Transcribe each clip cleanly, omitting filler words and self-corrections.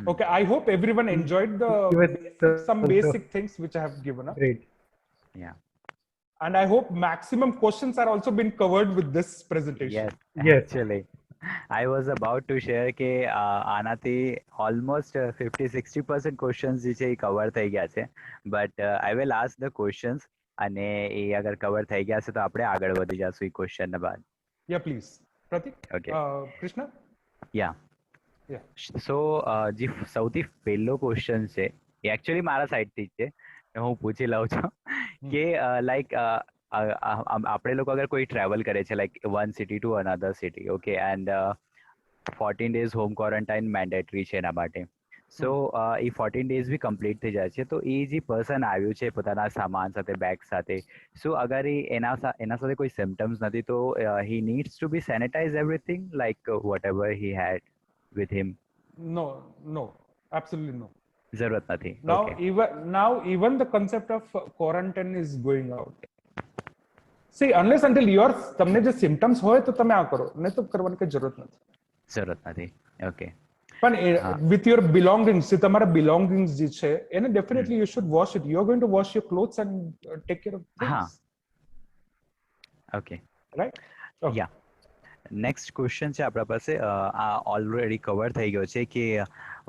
Okay, I hope everyone enjoyed some also basic things which I have given up. great. Yeah. And I hope maximum questions are also been covered with this presentation. Yes, Yes. actually. I was about to share કે આનાથી almost 50-60% questions જે છે એ cover થઈ ગયા છે but I will ask the questions અને એ અગર cover થઈ ગયા છે તો આપણે આગળ વધી જશું એ ક્વેશ્ચન બાદ. Yeah, please. Pratik? Okay. Krishna? Yeah. Yeah. સો જે સૌથી પહેલો ક્વેશ્ચન છે એ એકચ્યુઅલી મારા સાઈડથી જ છે હું પૂછી લઉં છું કે લાઈક આપણે લોકો અગર કોઈ ટ્રાવેલ કરે છે like one city to another city okay and 14 days home quarantine mandatory છે એના માટે સો એ 14 days બી કમ્પ્લીટ થઈ જાય છે તો એ જે પર્સન આવ્યું છે પોતાના સામાન સાથે બેગ સાથે સો અગર એ એના સાથે કોઈ સિમ્ટમ્સ નથી તો he needs to be sanitize everything like whatever he had with him. No, absolutely no. જરૂરત નથી. Now, Okay. even the concept of quarantine is going out. See, unless until તમને જે symptoms હોય તો તમે આ કરો, નહીં તો કરવાની કઈ જરૂરત નથી. જરૂરત નથી. Okay. પણ with your belongings, જે તમારા belongings જે છે, એને definitely you should wash it. You are going to wash your clothes and take care of things. હા. Okay. Right? Okay. Yeah. Next question છે આપણા પાસે આ ઓલરેડી કવર થઈ ગયો છે કે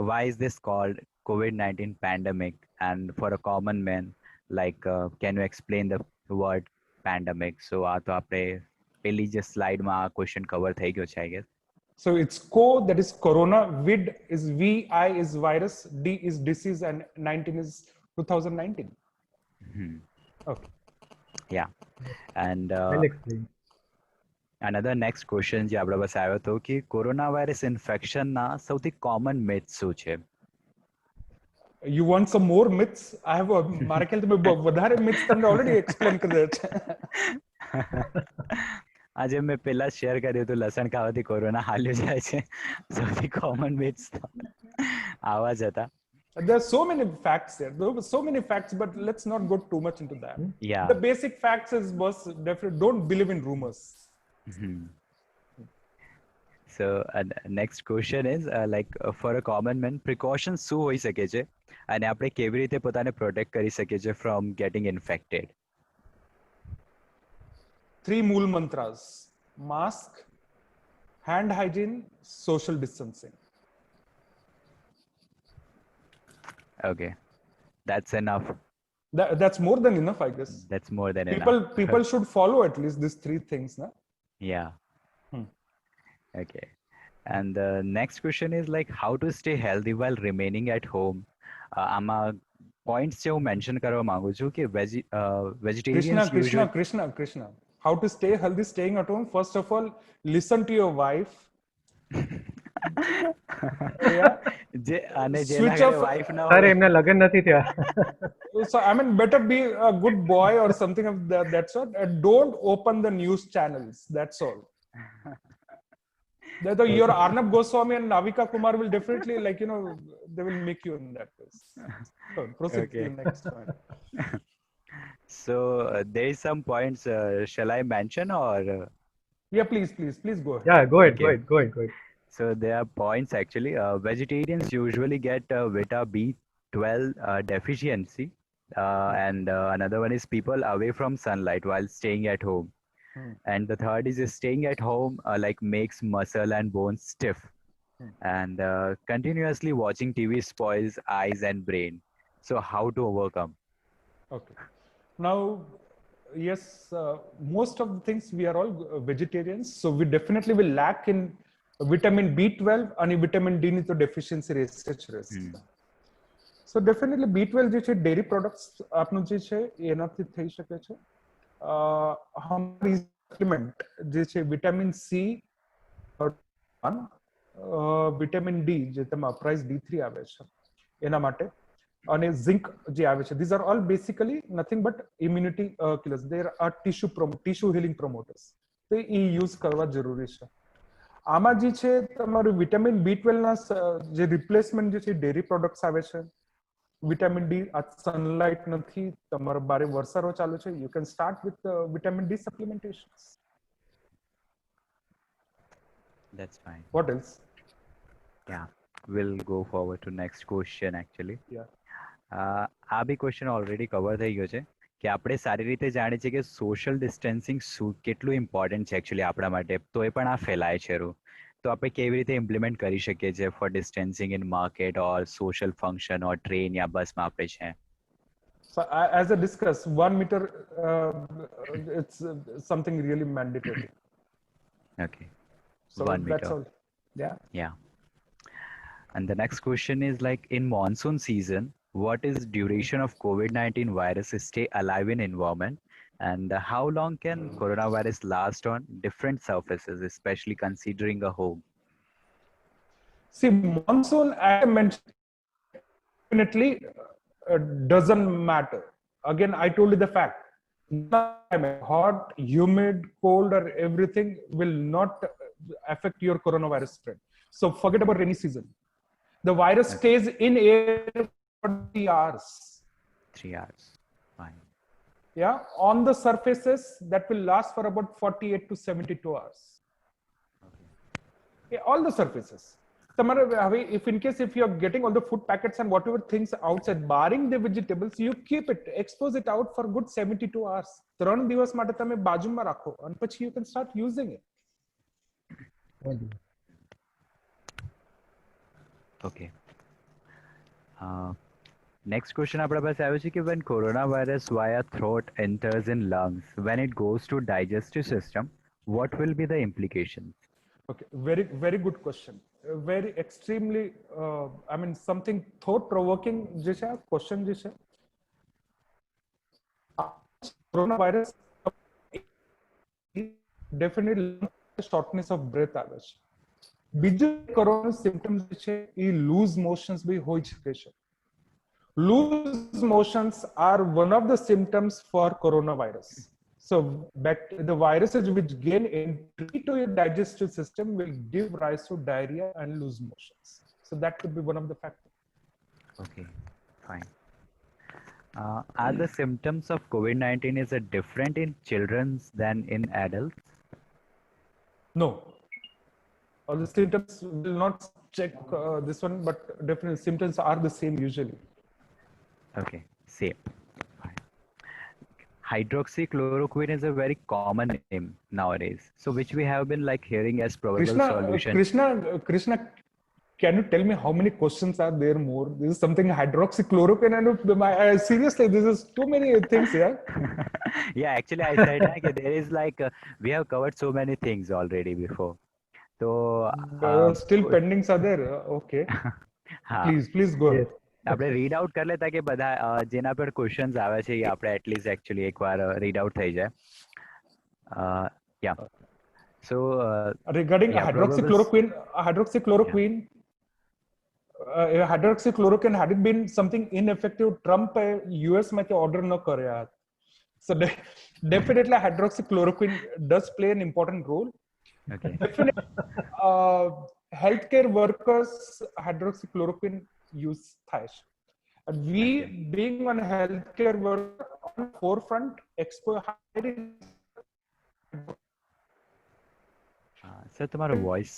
why is this called COVID-19 pandemic and for a common man like can you explain the word pandemic so આ તો આપણે પેલી જે સ્લાઇડમાં આ ક્વેશ્ચન કવર થઈ ગયો છે I guess. So it's CO, that is corona, vid is V, I is virus, D is disease, and 19 is 2019. Okay. Yeah. And Well explained. another next question જે આપણા પાસે આવ્યો હતો કે કોરોના વાયરસ ઇન્ફેક્શનના સૌથી કોમન મિથ શું છે? You want some more myths? I have મારા ખ્યાલથી વધારે myths તમને already explain કરી દીધા છે. આજે મેં પહેલા શેર કર્યું હતું લસણ ખાવાથી કોરોના હાલ્યો જાય છે સૌથી કોમન મિથ્સ આવા જ હતા. There are so many facts there. There were so many facts, but let's not go too much into that. Yeah. The basic facts is definitely don't believe in rumors. So next question is like for a common man precautions શું હોઈ શકે છે અને આપણે કેવી રીતે પોતાને protect કરી શકીએ છીએ from getting infected? 3 મૂળ mantras: mask, hand hygiene, social distancing. Okay, that's enough. That's more than enough, I guess. That's more than People enough. should follow at least these 3 things, na? Yeah. Okay. And the next question is like how to stay healthy while remaining at home. આમાં points જે હું mention કરવા માંગુ છું કે vegetarians usually Krishna. How to stay healthy staying at home? First of all, listen to your wife. Yeah. જે અને જેના Switch ઘરે off. wife ના સર હોય એમના લગ્ન નથી થયા. So I mean, better be a good boy or something of that sort. Don't open the news channels. That's all. Your Arnab Goswami and Navika Kumar will definitely, like, they will make you in that case. So proceed to the next one. So there is some points. Shall I mention or? Yeah, please go ahead. Yeah, go ahead, Okay. go ahead. So there are points actually. Vegetarians usually get vitamin B12 deficiency, and another one is people away from sunlight while staying at home. And the third is staying at home like makes muscle and bones stiff. And continuously watching TV spoils eyes and brain. So how to overcome? Okay. Now, yes, most of the things we are all vegetarians, so we definitely will lack in vitamin B12 and vitamin D ની તો deficiency રહેશે. So definitely B12 જે છે dairy products આપનું જે છે એનાથી થઈ શકે છે. સપ્લિમેન્ટ જે છે વિટામિન સી, વિટામિન ડી જે તેમાં અપરાઇઝ D3 આવે છે એના માટે, અને ઝિંક જે આવે છે. These are all basically nothing but immunity killers. There are tissue healing promoters. તો એ યુઝ કરવા જરૂરી છે. આમાં જે છે તમારું વિટામિન B12 ના જે રિપ્લેસમેન્ટ જે છે ડેરી પ્રોડક્ટ્સ આવે છે. વિટામિન ડી આ સનલાઇટ નથી, તમારો બારે વરસાદો ચાલુ છે, you can start with vitamin D supplementations. That's fine. What else? Yeah. we'll go forward to next question actually. Yeah. આ બી ક્વેશ્ચન ઓલરેડી કવર થઈ ગયો છે કે આપણે સારી રીતે જાણીએ છીએ કે સોશિયલ ડિસ્ટન્સિંગ શું કેટલું ઇમ્પોર્ટન્ટ છે એકચ્યુઅલી આપણા માટે તો એ પણ આ ફેલાય છે રૂ તો આપણે કેવી રીતે ઇમ્પ્લિમેન્ટ કરી શકીએ છીએ for distancing in market or social function or train યા બસમાં આપણે છે. So as I discussed, 1 meter, it's something really mandatory. Okay. So 1 that's meter. all. Yeah. Yeah. And the next question is like in monsoon season, what is duration of COVID-19 virus stay alive in environment? And how long can coronavirus last on different surfaces, especially considering a home? See, monsoon, as I mentioned, definitely doesn't matter. Again, I told you the fact. Hot, humid, cold, or everything will not affect your coronavirus spread. So forget about rainy season. The virus stays in air for 3 hours. 3 hours. Fine. Yeah, on the surfaces that will last for about 48 to 72 hours. Yeah, all the surfaces. If in case if you're getting all the food packets and whatever things outside, barring the vegetables, you keep it, expose it out for good 72 hours. 3 દિવસ માટે તમે બાજુમાં રાખો અને પછી you can start using it. Okay. Next question આપણા પાસે આવ્યો છે કે when coronavirus via throat enters in lungs, when it goes to digestive system, what will be the implications? Okay, very good question. Very extremely, I mean, something thought-provoking જે છે question જે છે. Coronavirus definitely shortness of breath આવે છે. બીજું corona symptoms જે છે એ loose motions બી હોઈ શકે છે. Loose motions are one of the symptoms for coronavirus. So the viruses which gain entry to your digestive system will give rise to diarrhea and loose motions. So that could be one of the factors. Okay, fine. Are the symptoms of COVID-19 is it different in children than in adults? No. All the symptoms will not check this one, but definitely symptoms are the same usually. Okay, same. Fine. Hydroxychloroquine is a very common name nowadays. So which we have been like hearing as probable solution. Krishna, can you tell me how many questions are there more? This is something hydroxychloroquine and seriously, this is too many things here. Yeah, actually I said like there is like we have covered so many things already before. So still pendings are there. Okay. Please go ahead. આપણે read out કરી લેતા કે બધા જેના પર questions આવે છે એ આપણે એટલીસ્ટ એકચ્યુઅલી એકવાર રીડ આઉટ થઈ જાય. યા સો regarding hydroxychloroquine, had it been something ineffective, Trump US માંથી ઓર્ડર ન કર્યા. So definitely hydroxychloroquine does play an important role. Okay. Definitely healthcare workers hydroxychloroquine use થાય છે. And we being on healthcare worker on forefront sir તમારો voice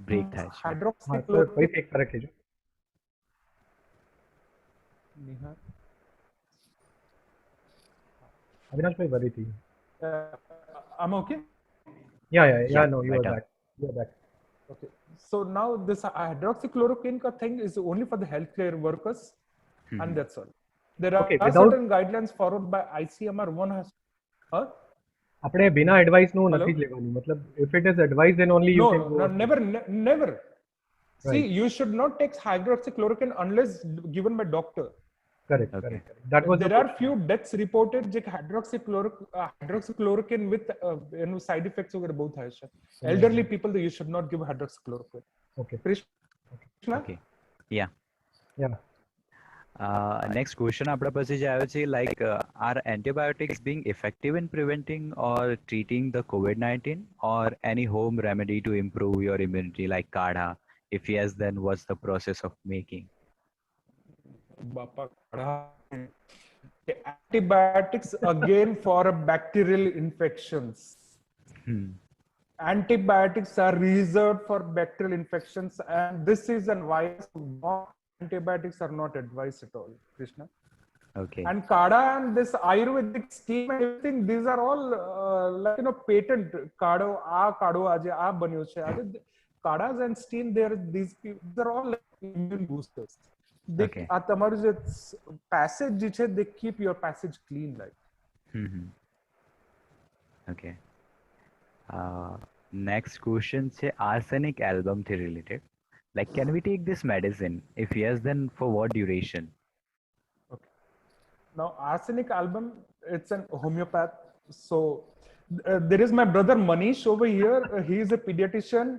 break થાય છે. hydroxychloroquine એક ફરક છે. અવિનાશ ભાઈ વરી થી. I'm okay? Yeah, no, you are back. Okay. So now this hydroxychloroquine thing is only for the healthcare workers, and that's all. There are certain guidelines followed by ICMR. One has. આપણે बिना advice નું નથી જ લેવાનું. મતલબ if it is advised then only you can go. No, never. Right. See, you should not take hydroxychloroquine unless given by doctor. Correct. That was there are few deaths reported જે hydroxychloroquine with side effects વગેરે બહુ થાય છે. Elderly people you should not give hydroxychloroquine. Okay. Krishna? Okay. Yeah. Next question આપણા પાસે જે આવ્યો છે like are antibiotics being effective in preventing or treating the COVID-19 or any home remedy to improve your immunity like kadha? If yes, then what's the process of making? Antibiotics again for bacterial infections. Antibiotics are reserved for bacterial infections, and this is a virus. Antibiotics are not advised at all, Krishna. Okay. And Kada and this Ayurvedic steam and everything, these are all like patent. Kado, aje, banyo che. Kadas and steam, these are all like immune boosters. They, Okay. passage, they keep your passage clean, like. Okay. Next question છે arsenic album થી related. Like, can we take this medicine? If yes, then for what duration? Okay. Now, arsenic album, it's an homeopath. So there is my brother Manish over here. He is a pediatrician.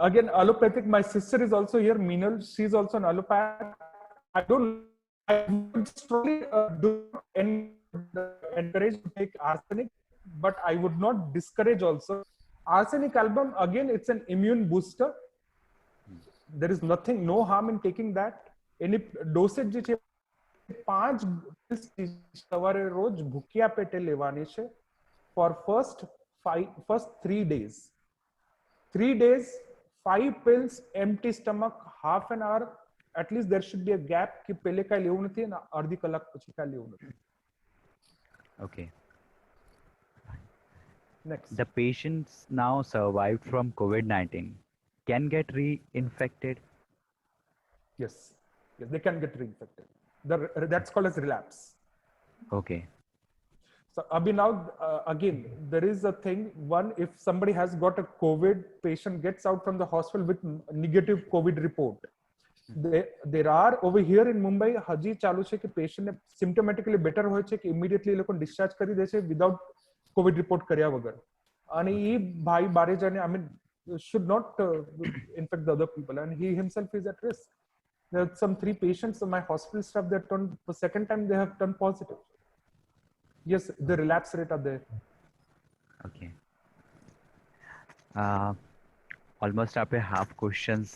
Again, allopathic. My sister is also here, Meenal. She's also an allopath. I would strongly encourage to take arsenic, but I would not discourage also. Arsenic album, again, it's an immune booster. There is nothing, no harm in taking that. Any dosage, 5 સવારે રોજ ભૂખ્યા પેટે લેવાની છે for first 3 days. 3 days, 5 pills, empty stomach, half an hour. At least there should be a gap कि पहले का लेવું નથી અને અડધી કલાક પછી કા લેવું નથી. Okay. Next. The patients now survived from COVID-19 can get reinfected? Yes, they can get reinfected. That's called as relapse. Okay. So Abhi, now again, there is a thing. One, if somebody has got a COVID, patient gets out from the hospital with negative COVID report. There are over here in Mumbai, haji ચાલુ છે કે patient ને symptomatically better હોય છે કે immediately લોકો discharge કરી દે છે without COVID report કર્યા વગર. અને એ ભાઈ બારે જાને, I mean, should not infect the other people, and he himself is at risk. There are some 3 patients in my hospital staff that turned, for second time they have turned positive. Yes, the relapse rate are there. Okay. Almost આપણે half questions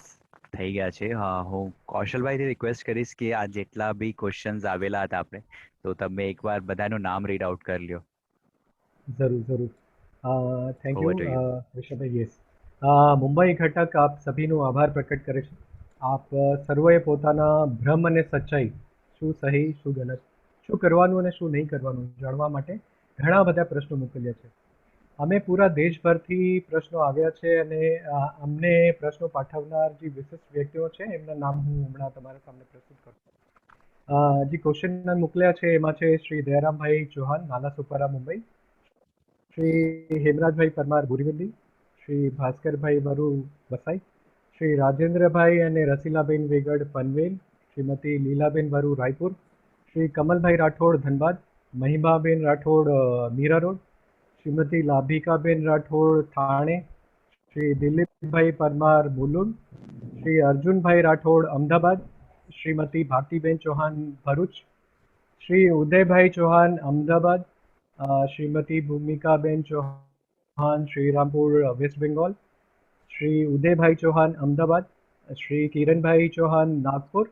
થઈ ગયા છે. હું કૌશલભાઈથી request કરીશ કે આ જેટલા બી questions આવેલા હતા આપણે, તો તમે એકવાર બધાનું નામ રીડ આઉટ કરી લ્યો. જરૂર. Thank Over to you Rishabhbhai. Yes, Mumbai ઘટક આપ સભીનો આભાર પ્રકટ કરે છે. આપ સર્વેએ પોતાના ભ્રમ અને સચ્ચાઈ, શું સહી શું ગલત, શું કરવાનું અને શું નહીં કરવાનું જાણવા માટે ઘણા બધા પ્રશ્નો મોકલ્યા છે. અમે પૂરા દેશભરથી પ્રશ્નો આવ્યા છે અને અમને પ્રશ્નો પાઠવનાર જે વિશિષ્ટ વ્યક્તિઓ છે એમના નામ હું હમણાં તમારા સામે પ્રસ્તુત કરું. જે ક્વેશ્ચન મોકલ્યા છે એમાં છે શ્રી દયારામભાઈ ચૌહાણ, નાના સુપારા, મુંબઈ; શ્રી હેમરાજભાઈ પરમાર, બોરીવલી; શ્રી ભાસ્કરભાઈ વરુ, વસાઈ; શ્રી રાજેન્દ્રભાઈ અને રસીલાબેન વેગડ, પનવેલ; શ્રીમતી લીલાબેન વરુ, રાયપુર; શ્રી કમલભાઈ રાઠોડ, ધનબાદ; મહિમાબેન રાઠોડ, મીરા રોડ; શ્રીમતી લાભિકાબેન રાઠોડ, થાણે; શ્રી દિલીપભાઈ પરમાર, મુલુંડ; શ્રી અર્જુનભાઈ રાઠોડ, અમદાવાદ; શ્રીમતી ભારતીબેન ચૌહાણ, ભરૂચ; શ્રી ઉદયભાઈ ચૌહાણ, અમદાવાદ; શ્રીમતી ભૂમિકાબેન ચૌહાણ, શ્રીરામપુર, વેસ્ટ બેંગોલ; શ્રી ઉદયભાઈ ચૌહાણ, અમદાવાદ; શ્રી કિરણભાઈ ચૌહાણ, નાગપુર;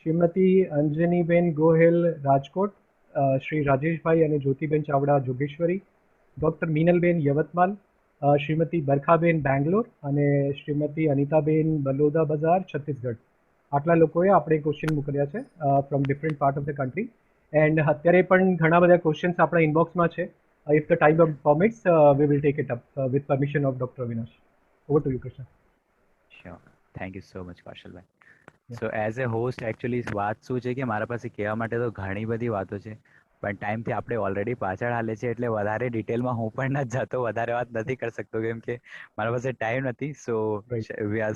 શ્રીમતી અંજનીબેન ગોહેલ, રાજકોટ; શ્રી રાજેશભાઈ અને જ્યોતિબેન ચાવડા, જોગેશ્વરી; ડૉક્ટર મીનલબેન, યવતમાલ; શ્રીમતી બરખાબેન, બેંગ્લોર; અને શ્રીમતી અનિતાબેન, બલોદા બજાર, છત્તીસગઢ. આટલા લોકોએ આપણે ક્વેશ્ચન મોકલ્યા છે from different part of the country. And અત્યારે પણ ઘણા બધા ક્વેશ્ચન્સ આપણા ઇનબોક્સમાં છે. If the time permits, we will take it up with permission of doctor Avinash. Over to you, Krishna. Sure. Thank you so much કૌશલભાઈ. So as a host actually વાત શું છે કે મારા પાસે કહેવા માટે તો ઘણી બધી વાતો છે, પણ ટાઈમથી આપણે ઓલરેડી પાછળ હાલે છે, એટલે વધારે ડિટેલમાં હું પણ નથી જતો, વધારે વાત નથી કરી શકતો કેમ કે મારા પાસે ટાઈમ નથી. So we are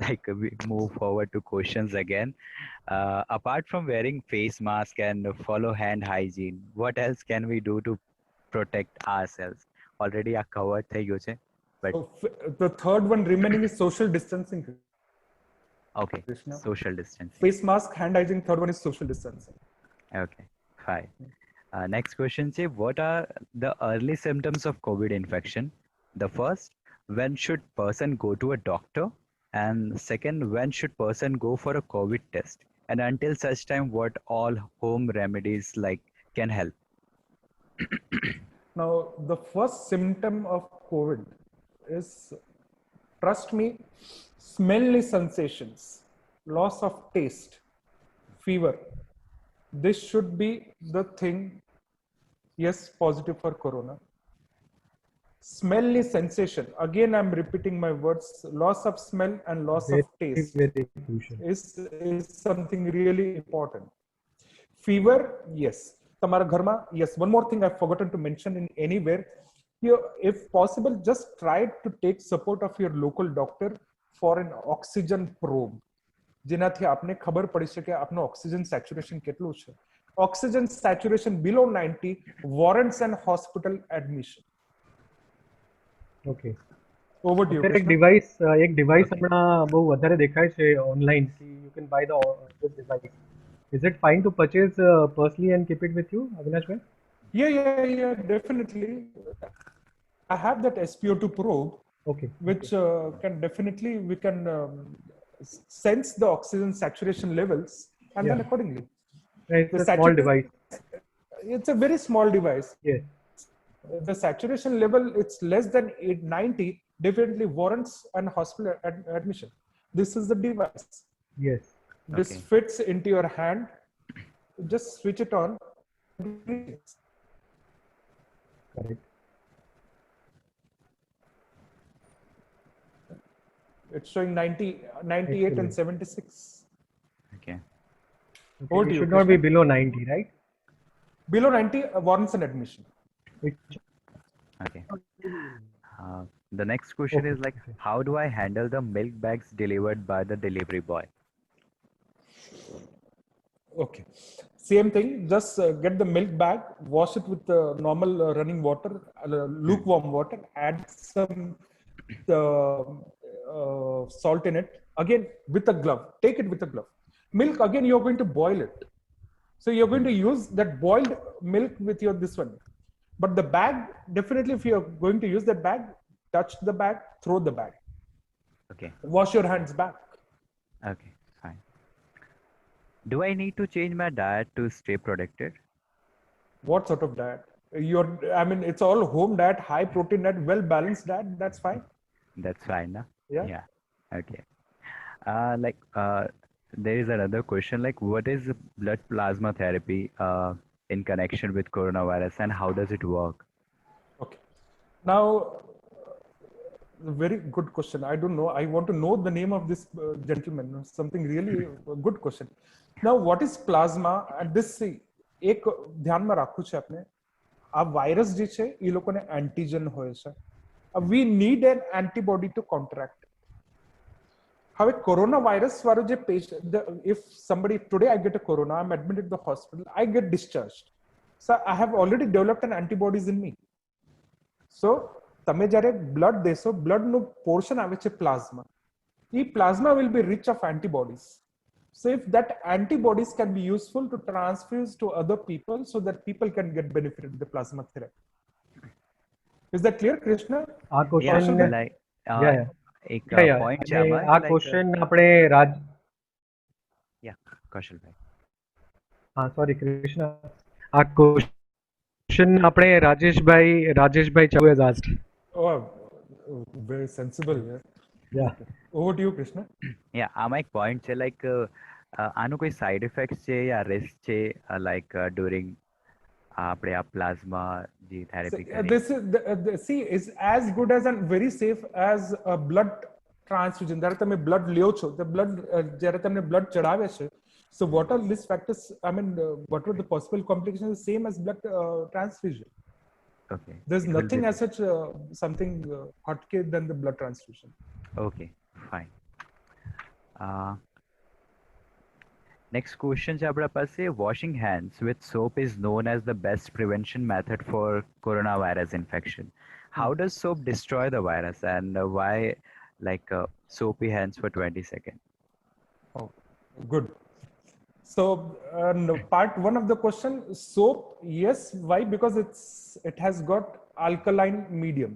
like we move forward to questions again. Apart from wearing face mask and follow hand hygiene, what else can we do to protect ourselves? Already આ covered થઈ ગયું છે, but So the third one remaining is social distancing. okay, Krishna. social distancing. Face mask, hand hygiene. Third one is social distancing. Okay, fine. Next question છે, what are the early symptoms of COVID infection? The first, when should person go to a doctor? And second, when should person go for a COVID test? And until such time, what all home remedies like can help? Now, the first symptom of COVID is, trust me, smelly sensations, loss of taste, fever. This should be the thing. Yes, positive for corona. Smelly sensation, again I'm repeating my words, loss of smell and loss of taste very crucial. is something really important. Fever, yes. Tamara gharma, yes. One more thing I've forgotten to mention in anywhere. You, if possible, just try to take support of your local doctor for an oxygen probe. જેનાથી આપને ખબર પડી શકે આપનો oxygen saturation કેટલું છે. Oxygen saturation below 90 warrants an hospital admission. Okay. Over to you, અત્યારે Krishna. એક ડિવાઇસ હમણાં બહુ વધારે દેખાય છે ઓનલાઈન કે you can by the device. Is it fine to purchase personally and keep it with you, Avinash bhai? Yeah, definitely. I have that SpO2 probe, Okay. which can definitely, we can sense the oxygen saturation levels and then Yeah. accordingly. It's a small device. It's a very small device. Yes. The saturation level, it's less than 890, definitely warrants an hospital admission. This is the device. Yes. This Okay. fits into your hand. Just switch it on. Correct. It's showing 90, 98 and Excellent. 76. Okay. Okay. Over to It you, should not be Krishna. below 90, right? Below 90 warrants an admission. Which, Okay. The next question Okay, is like, okay. how do I handle the milk bags delivered by the delivery boy? Okay. Same thing. Just get the milk bag, wash it with normal running water, lukewarm water, add some salt in it. Again, with a glove. Take it with a glove. Milk, again, you're going to boil it. So you're going to use that boiled milk with your this one. But the bag, definitely, if you're going to use that bag, touch the bag, throw the bag. Okay. Wash your hands back. Okay. Fine. Do I need to change my diet to stay protected? What sort of diet? I mean, it's all home diet, high protein diet, well balanced diet. That's fine. That's fine, na? Yeah. Okay. There is another question, like, what is blood plasma therapy in connection with coronavirus, and how does it work? Okay. Now, very good question. I don't know. I want to know the name of this gentleman. Something really good question. Now, what is plasma? And this એક ધ્યાનમાં રાખવું છે આપણે. આ virus જે છે એ લોકોને antigen હોય છે. We need an antibody to counteract. હવે કોરોના વાયરસ વાળો જે patient, if somebody today I get a corona, I'm admitted to the hospital, I get discharged. So I have already developed an antibodies in me. So તમે જ્યારે blood દેશો, બ્લડનું portion આવે છે plasma. A plasma will be rich of antibodies. So if that antibodies can be useful to transfuse to other people so that people can get benefit of the plasma therapy. Is that clear, Krishna? આ question like yeah. એક Yeah. point છે અને આમાં, આ like, question આપણે રાજ કૌશલભાઈ. Sorry Krishna, આ question આપણે Rajeshbhai ચાઉ has asked. Oh, very sensible. Yeah. Over to you, Krishna. આમાં એક point છે, like, આનું કોઈ સાઇડ ઇફેક્ટ છે યા રિસ્ક છે, like, during આપણે આ પ્લાઝમા જે So, therapy this is see is as good as and very safe as a blood transfusion. જ્યારે તમે blood લ્યો છો, the blood જ્યારે તમને blood ચડાવે છે, so what are these factors? I mean, what are the possible complications? Same as blood transfusion. Okay. There's It will nothing be- as such something hotcake than the blood transfusion. Okay, fine. Next question છે આપણા પાસે, washing hands with soap is known as the best prevention method for coronavirus infection. How does soap destroy the virus, and why, like, soapy hands for 20 seconds? Oh, good. So, part one of the question, soap, yes. Why? Because it has got alkaline medium.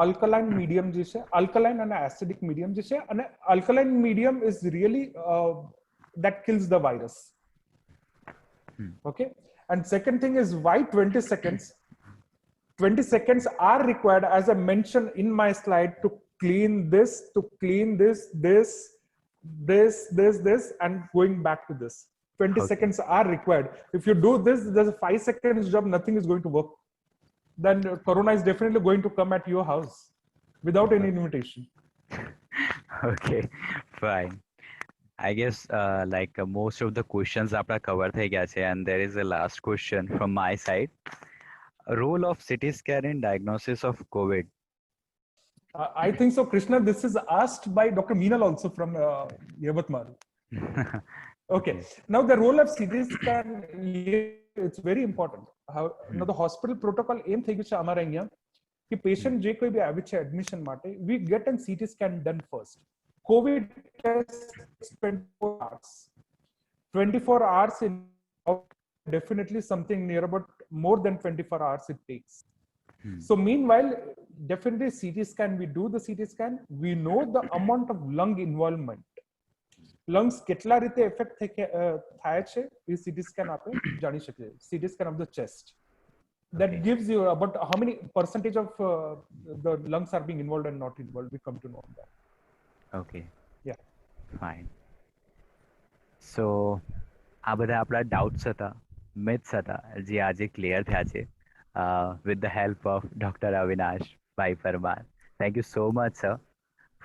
Alkaline medium જે છે, alkaline and acidic medium જે છે, અને alkaline medium is really that kills the virus. Okay. And second thing is why 20 seconds? 20 seconds are required, as I mentioned in my slide, to clean this, this, and going back to this. 20 seconds are required. If you do this, there's a 5 seconds job, nothing is going to work. Then corona is definitely going to come at your house without any invitation. Okay, fine. I guess most of the questions આપણા cover થઈ ગયા છે, and there is a last question from my side. Role of CT scan in diagnosis of COVID. I think so, Krishna. This is asked by Dr. Meenal also from Yavatmal. Okay. Now the role of CT scan, it's very important. Now the hospital protocol aim થઈ ગયું છે અમારા અહીંયા કે patient જે કોઈ બી આવે છે admission માટે, we get a CT scan done first. COVID test 24 hours. 24 hours in definitely something near about more than 24 hours it takes. So meanwhile, definitely CT scan, we do the CT scan, we know the amount of lung involvement. Lungs કેટલા રીતે effect થાય છે એ CT scan આપણે જાણી શકીએ. CT scan of the chest. That gives you about how many percentage of the lungs are being involved and not involved. We come to know that. Okay. Yeah. Fine. So આ બધા આપણા doubts હતા, myths હતા, જે આજે clear થયા છે with the help of Dr. Avinash Bhai Parmar. Thank you so much, sir,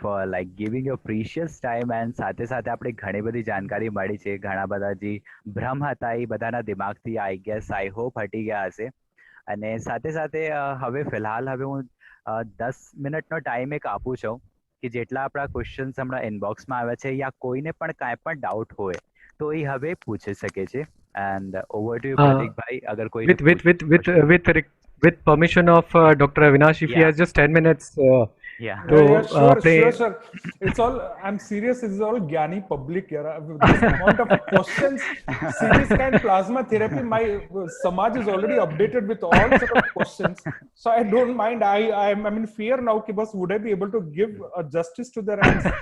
for giving your precious time, and સાથે સાથે આપણે ઘણી બધી જાણકારી મળી છે. ઘણા બધા જે ભ્રમ હતા એ બધાના દિમાગથી I guess I hope હટી ગયા હશે. અને સાથે સાથે હવે ફિલહાલ હું 10 મિનિટનો ટાઈમ એક આપું છું કે જેટલા આપણા ક્વેશ્ચન્સ હમણાં ઇનબોક્સમાં આવ્યા છે યા કોઈને પણ કાંઈ પણ ડાઉટ હોય તો એ હવે પૂછી શકે છે. એન્ડ ઓવર ટુ યુ પ્રતીકભાઈ, અગર કોઈ with permission of Dr. Avinash, if he has just 10 minutes sure. It's all, I'm serious, it's all Gyani public here. This amount of questions, CT scan, plasma therapy, my Samaj is already updated with all sort of questions. So I don't mind. I'm in fear now, Kibas, would I be able to give justice to their answers?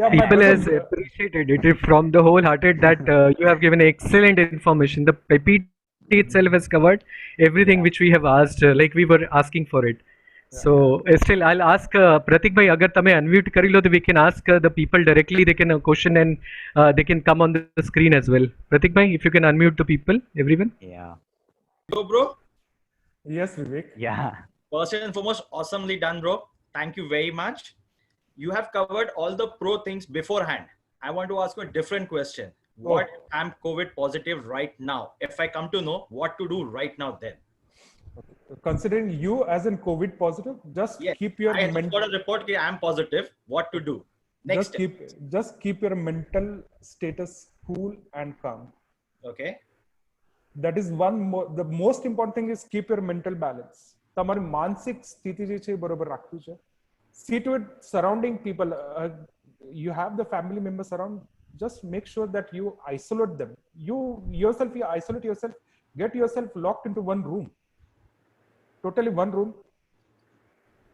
Yeah, people has appreciated it from the wholehearted that you have given excellent information. The PPT itself has covered everything which we have asked, like we were asking for it. So still I'll ask Pratik bhai, agar tame unmute kari lo, we can ask the people directly. They can question and they can come on the screen as well. Pratik bhai, if you can unmute the people, everyone. Yeah. Go, bro. Yes, Vivek. Yeah. First and foremost, awesomely done, bro. Thank you very much. You have covered all the pro things beforehand. I want to ask you a different question. What I'm COVID positive right now? If I come to know, what to do right now then? Considering you as in COVID positive, just keep your I got a report that I'm positive. What to do? Next just keep your mental status cool and calm. Okay. That is one more. The most important thing is keep your mental balance. તમારી માનસિક સ્થિતિ જે છે બરોબર રાખવી છે. See to it, surrounding people. You have the family members around. Just make sure that you isolate them. You isolate yourself. Get yourself locked into one room. Totally one room.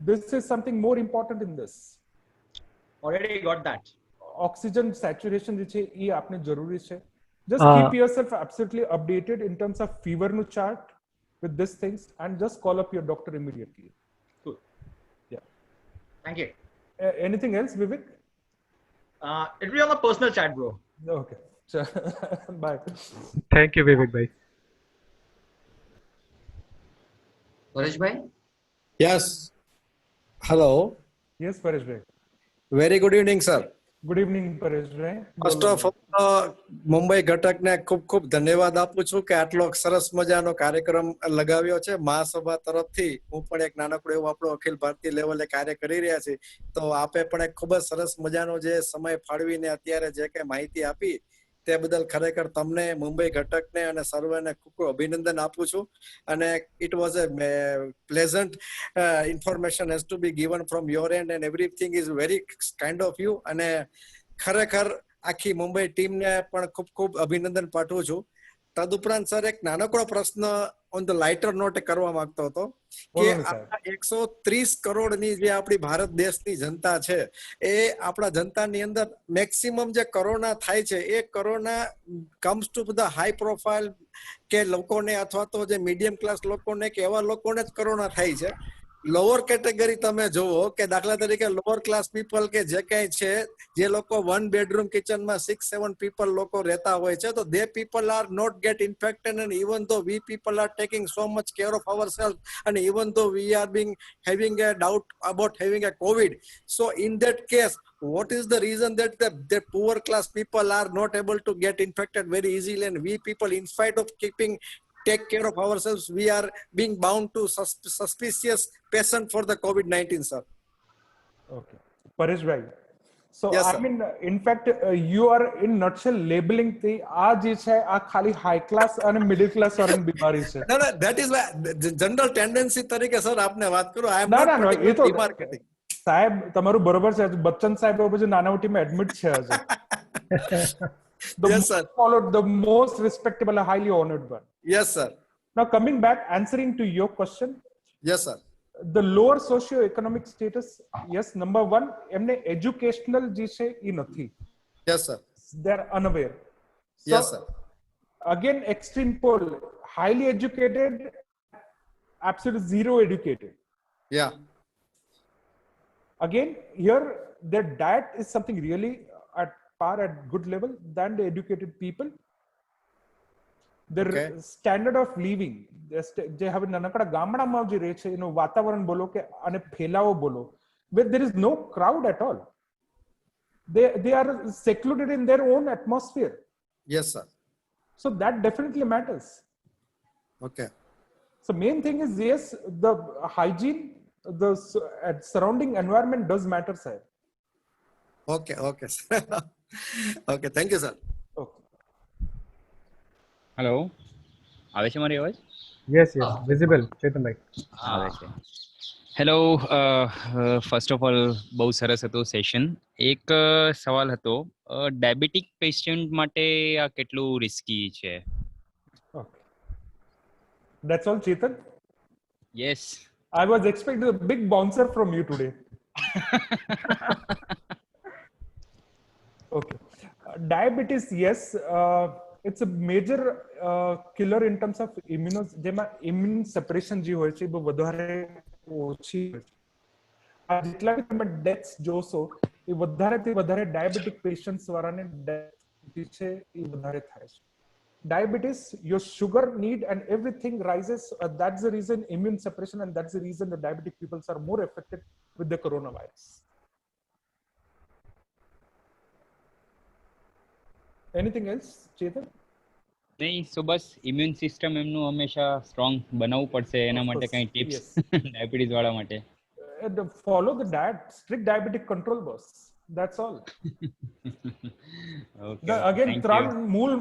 This is something more important in this. Already got that. Oxygen saturation જે છે એ આપણે જરૂરી છે. Just keep yourself absolutely updated in terms of fever nu chart with these things, and just call up your doctor immediately. Cool. Yeah. Thank you. Anything else, Vivek? It'll be on a personal chat, bro. Okay. Bye. Thank you, Vivek bhai. Paresh bhai? Yes. Hello. Yes, Paresh bhai. Very good evening, sir. Good evening, Paresh bhai. First of all, Mumbai ઘટકને ખૂબ ખૂબ ધન્યવાદ આપું છું કે આટલો સરસ મજાનો કાર્યક્રમ લગાવ્યો છે. મહાસભા તરફથી હું પણ એક નાનકડું એવું આપણું અખિલ ભારતીય લેવલે કાર્ય કરી રહ્યા છે. તો આપે પણ એક ખૂબ જ સરસ મજાનો જે સમય ફાળવીને અત્યારે જે કઈ માહિતી આપી તે બદલ ખરેખર તમને મુંબઈ ઘટકને અને સર્વેને ખૂબ ખૂબ અભિનંદન આપું છું. અને it was a pleasant information has to be given from your end and everything is very kind of you. અને ખરેખર આખી મુંબઈ ટીમને પણ ખૂબ ખૂબ અભિનંદન પાઠવું છું. તદુપરાંત સર એક નાનકડો પ્રશ્ન ઓન ધ લાઇટર નોટે કરવા માંગતો હતો કે બોલો ને સાહેબ. આપણા 130 કરોડની જે આપણી ભારત દેશની જનતા છે એ આપણા જનતાની અંદર મેક્સિમમ જે કોરોના થાય છે એ corona comes to the high profile કે લોકોને અથવા તો જે મીડિયમ ક્લાસ લોકોને કે એવા લોકોને જ કોરોના થાય છે. લોઅર કેટેગરી તમે જુઓ કે દાખલા તરીકે લોઅર ક્લાસ પીપલ કે જે કઈ છે, જે લોકો 1 બેડરૂમ કિચનમાં 6-7 પીપલ લોકો રહેતા હોય છે, તો they people are not get infected and even though we people are taking so much care of our self and even though we are being having a doubt about having a COVID, so in that case, what is the reason that the poor class people are not able to get infected very easily, and we people, in spite of keeping take care of ourselves, we are being bound to suspicious patient for the COVID-19, sir. Okay. Paresh bhai. So Yes, I sir. mean, in fact, you are in nutshell labeling the આ જે છે આ ખાલી high class અને middle class વાળાની બીમારી છે. No, that is why the general tendency તરીકે સર આપને વાત કરું, I am ના not ના એ particularly તો demarcating. સાહેબ તમારું બરોબર છે. બચ્ચન સાહેબ પછી નાનાવટીમાં એડમિટ છે હજુ. The Yes, most sir. followed, the most respectable, highly honored one. Yes, sir. Now coming back, answering to your question, Yes, sir. the lower socio-economic status, yes, number one, એમને educational જે છે એ નથી. Yes, sir. They are unaware. So, Yes, sir. again, extreme poll, highly educated, absolute zero educated. Yeah. Again, here their diet is something really at par, at good level than the educated people. Their Okay. standard of living, જે હવે નાનકડા ગામડામાં જે રહે છે એનું વાતાવરણ બોલો કે અને ફેલાવો બોલો, where there is no crowd at all. They are secluded in their own atmosphere. Yes, sir. So that definitely matters. Okay. So main thing is, yes, the hygiene, the surrounding environment does matter, sir. Okay, okay, sir. Okay, thank you, sir. Okay. Hello, આવે છે મારી અવાજ? Yes, yes, visible, Chetanbhai. આવે છે. Hello, first of all બહુ સરસ હતું session. એક સવાલ હતો, ડાયાબિટીક પેશન્ટ માટે આ કેટલું રિસ્કી છે? Okay. That's all, Chetan. Yes. I was expecting a big bouncer from you today. Okay. Diabetes, yes, it's a major killer in terms of જેમાં immune suppression જે હોય છે એ બહુ વધારે ઓછી હોય છે. આ જેટલા બી તમે ડેથ્સ જોશો એ વધારેથી વધારે ડાયાબિટીક પેશન્ટ્સ વાળાને ડેથ જે છે એ વધારે થાય છે. Diabetes, your sugar need and everything rises. That's the reason immune suppression, and that's the reason the diabetic people are more affected with the coronavirus. Anything else, Chetan? નહીં, સો બસ immune system એમનું હંમેશા strong બનાવવું પડશે, એના Of માટે course, કંઈ tips yes. Diabetes વાળા માટે? Follow the diet, strict diabetic control, boss. That's all. Okay, Again, thank Tran you. Mool.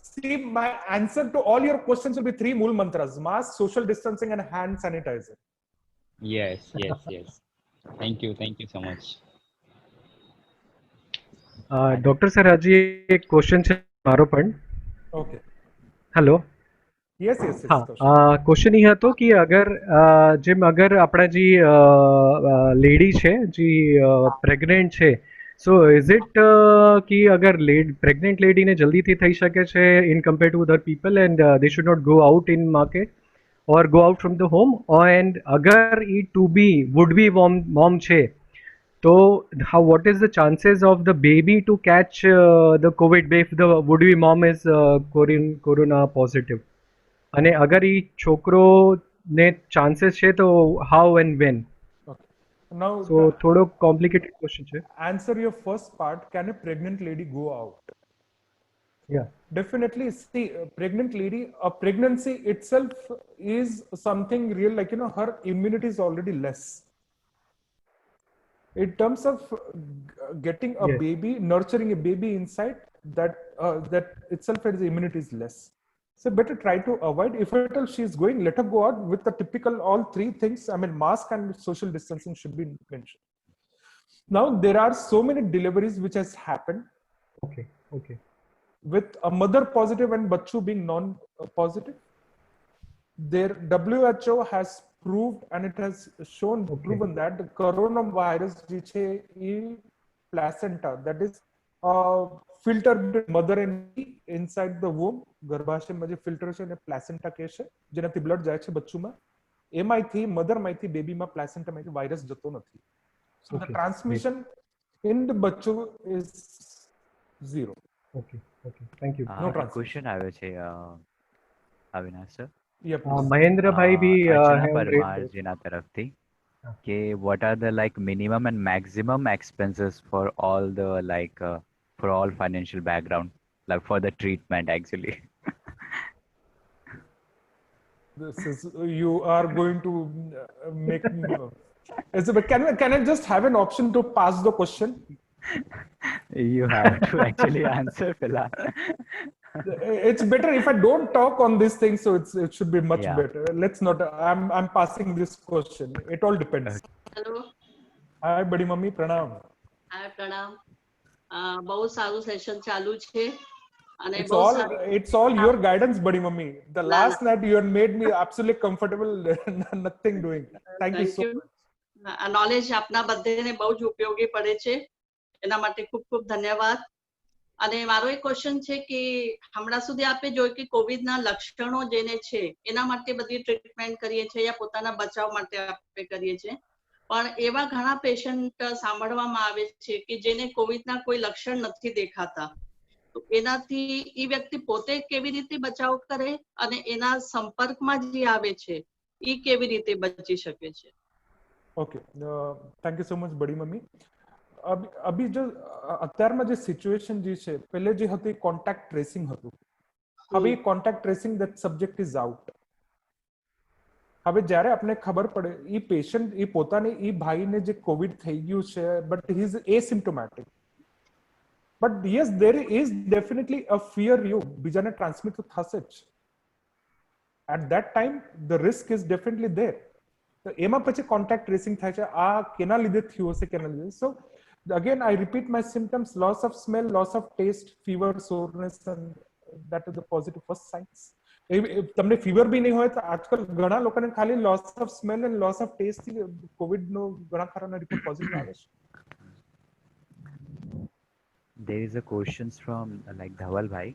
See, my answer to all your questions will be 3 Mool mantras: mask, social distancing, and hand sanitizer. Yes, yes, yes. Thank you so much. Doctor sir, હજી એક question છે મારો પણ. Okay. Hello. Yes, yes, yes. હા, Kaushik. Question એ હતો કે અગર આપણા જે લેડી છે જે પ્રેગ્નેન્ટ છે, સો ઇઝ ઇટ કે અગર પ્રેગ્નેન્ટ લેડીને જલ્દીથી થઈ શકે છે in compare to other people, and they should not go out in market or go out from the home, and agar e to be would be mom che, so what is the chances of the baby to catch the COVID if the would be mom is corona positive, અને અગર એ છોકરો ને chances છે તો how and when? Okay. Now, So થોડો complicated question છે. answer your first part. Can a pregnant lady go out? Yeah. Definitely. See, pregnant lady, a pregnancy itself is something real, like, her immunity is already less. In terms of getting a Yes. baby, nurturing a baby inside, that itself is immunity is less. So better try to avoid. If at all she is going, let her go out with the typical all 3 things. I mean, mask and social distancing should be mentioned. Now, there are so many deliveries which has happened Okay. with a mother positive and bachu being non-positive. their WHO has proved and it has shown proven that the coronavirus જે છે એ placenta, that is filter between mother and baby inside the womb, ગર્ભાશયમાં જે filter છે એને પ્લાસેન્ટા કહે છે, જેનાથી blood જાય છે બચ્ચુમાં, એમાંથી મધર માંથી બેબીમાં પ્લાસેન્ટામાંથી વાયરસ જતો નથી. So the transmission in the બચ્ચું is zero. Okay, thank you. No transmission. Question આવ્યો છે Avinash sir. Yep. Mahendrabhai B Archana have raised Parmar it. જીના તરફથી કે what are the like minimum and maximum expenses for all the like for all financial background, like for the treatment actually? This is, you are going to make me but can I just have an option to pass the question? You have to actually answer Phila. It's better if I don't talk on this thing, so it should be much Yeah. better. Let's not. I'm passing this question. It all depends. Hello, Hi, badi mummy, pranam. હા પ્રણામ. બહુ સારું session ચાલુ છે અને It's બહુ all સારી it's all your guidance, buddy mummy. The Nah, last night you had made me absolutely comfortable. Nothing doing. Thank you Thank so you. much. આ નોલેજ આપના બધાને બહુ જ ઉપયોગી પડે છે, એના માટે ખૂબ ખૂબ ધન્યવાદ. અને મારો એક ક્વેશ્ચન છે કે હમણાં સુધી આપણે જોયું કે કોવિડના લક્ષણો જેને છે એના માટે બધી ટ્રીટમેન્ટ કરીએ છીએ યા પોતાના બચાવ માટે આપણે કરીએ છીએ, પણ એવા ઘણા પેશન્ટ સાંભળવામાં આવે છે કે જેને કોવિડના કોઈ લક્ષણ નથી દેખાતા, તો એનાથી એ વ્યક્તિ પોતે કેવી રીતે બચાવ કરે અને એના સંપર્કમાં જે આવે છે એ કેવી રીતે બચી શકે છે? Okay. Thank you so much, badi mummy. અભી જો અત્યારમાં જે સિચ્યુએશન જે છે, પહેલે જે હતું એ કોન્ટેક્ટ ટ્રેસિંગ હતું. હવે contact tracing that subject is out. હવે જ્યારે આપણે ખબર પડે એ પેશન્ટ એ પોતાને એ ભાઈને જે કોવિડ થઈ ગયું છે, but he is asymptomatic, but yes there is definitely a fear you બીજાને ટ્રાન્સમિટ તો થશે જ. At that time the risk is definitely there. તો એમાં પછી કોન્ટેક્ટ ટ્રેસિંગ થાય છે, આ કેના લીધે થયું હશે, કેના લીધે. સો again I repeat my symptoms: loss of smell, loss of taste, fever, soreness, and that is the positive first signs. તમને ફીવર બી નહીં હોય તો આજકાલ ઘણા લોકોને ખાલી loss of smell and loss of taste થી કોવિડ નો ઘણા ખરાના રિપોર્ટ પોઝિટિવ આવે છે. There is a question from like Dhawal bhai.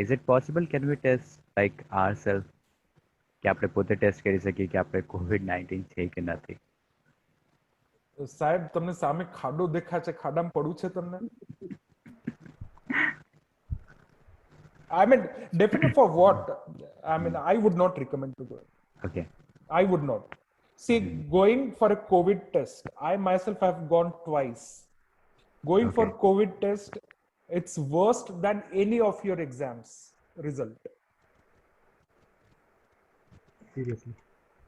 Is it possible, can we test like ourselves કે આપણે પોતે ટેસ્ટ કરી શકીએ કે આપણે COVID-19 છે કે નથી? સાહેબ તમને સામે ખાડો દેખા છે, ખાડામાં પડવું છે તમને? I mean, definitely for what? I mean, I would not recommend to go. Okay. I would not. See, going for a COVID test, I myself have gone twice. Going for Okay. COVID test, it's worse than any of your exams result. Seriously.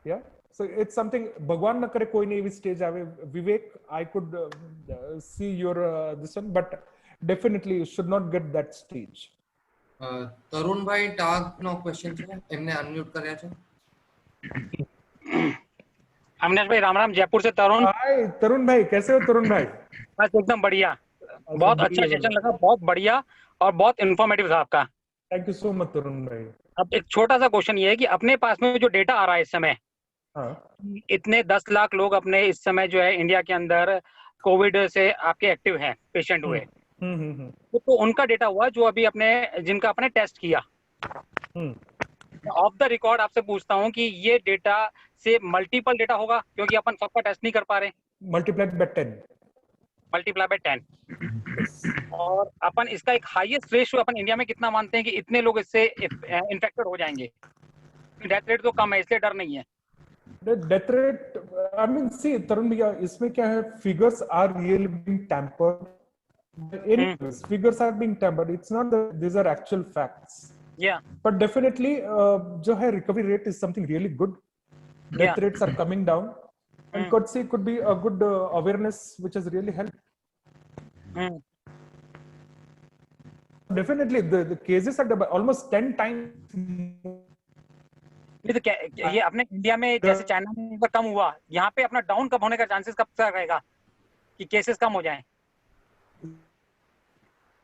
Yeah. So it's something, Bhagwan na kare koi nahi stage aave. Vivek, I could see your this one, but definitely you should not get that stage. તરુણભાઈ ટાગ નો question છે, એમને unmute કર્યા છે. अविनाश भाई राम राम, जयपुर से तरुण। Hi, Tarun bhai, कैसे हो Tarun bhai? बस एकदम बढ़िया, बहुत अच्छा बढ़िया, सेशन लगा, बहुत बढ़िया और बहुत इंफॉर्मेटिव था आपका। Thank you so much Tarun bhai. अब एक छोटा सा क्वेश्चन ये है कि अपने पास में जो डेटा आ रहा है इस समय, हाँ. इतने 10 लाख लोग अपने इस समय जो है इंडिया के अंदर कोविड से आपके एक्टिव हैं, पेशेंट हुए, तो उनका डेटा हुआ जो अभी अपने जिनका आपने टेस्ट किया। ऑफ द रिकॉर्ड आपसे पूछता हूँ कि ये डेटा से मल्टीपल डेटा होगा, क्योंकि अपन सबका टेस्ट नहीं कर पा रहे, Multiplied by 10. मल्टीप्लाई बाय 10, और अपन इसका एक हाईएस्ट रेशियो अपन इंडिया में कितना मानते हैं कि इतने लोग इससे इन्फेक्टेड हो जाएंगे? डेथ रेट तो कम है, इसलिए डर नहीं है। The death rate, I mean, see, Tarun bhaiya, इसमें क्या है? Figures are really being tampered. Anyways, figures are being tampered. It's not that these are actual facts. Yeah. But definitely, जो है recovery rate is something really good. Death Yeah. rates are coming down, and could be a good awareness which has really helped. Definitely, the cases are almost 10 times. नहीं तो क्या ये अपने India में जैसे China में अगर कम हुआ, यहाँ पे अपना डाउन कब होने का चांसेस कब तक रहेगा कि केसेस कम हो जाएं?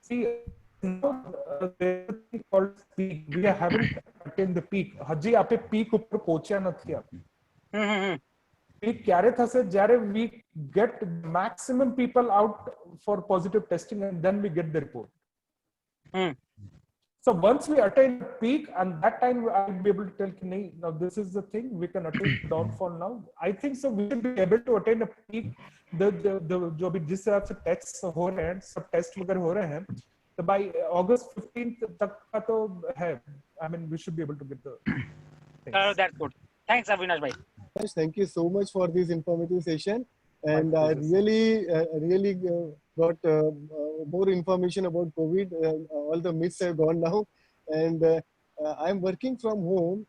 See, there's a thing called peak. We haven't attained the peak. હજી આપણે peak ઉપર પહોંચ્યા નથી. આપણે peak ક્યારે થશે જ્યારે we get maximum people out for positive testing and then we get the report. So once we attain the peak, and that time I'll be able to tell कि नहीं, now this is the thing, we can attain downfall now. I think so we will be able to attain a peak. The जो भी जिस तरह से tests हो रहे हैं, सब test वगैरह हो रहे हैं, तो by August 15th तक का तो है. I mean, we should be able to get the things. That's good. Thanks, Avinash bhai. Thank you so much for this informative session, and I really got more information about COVID. All the myths have gone now, and I'm working from home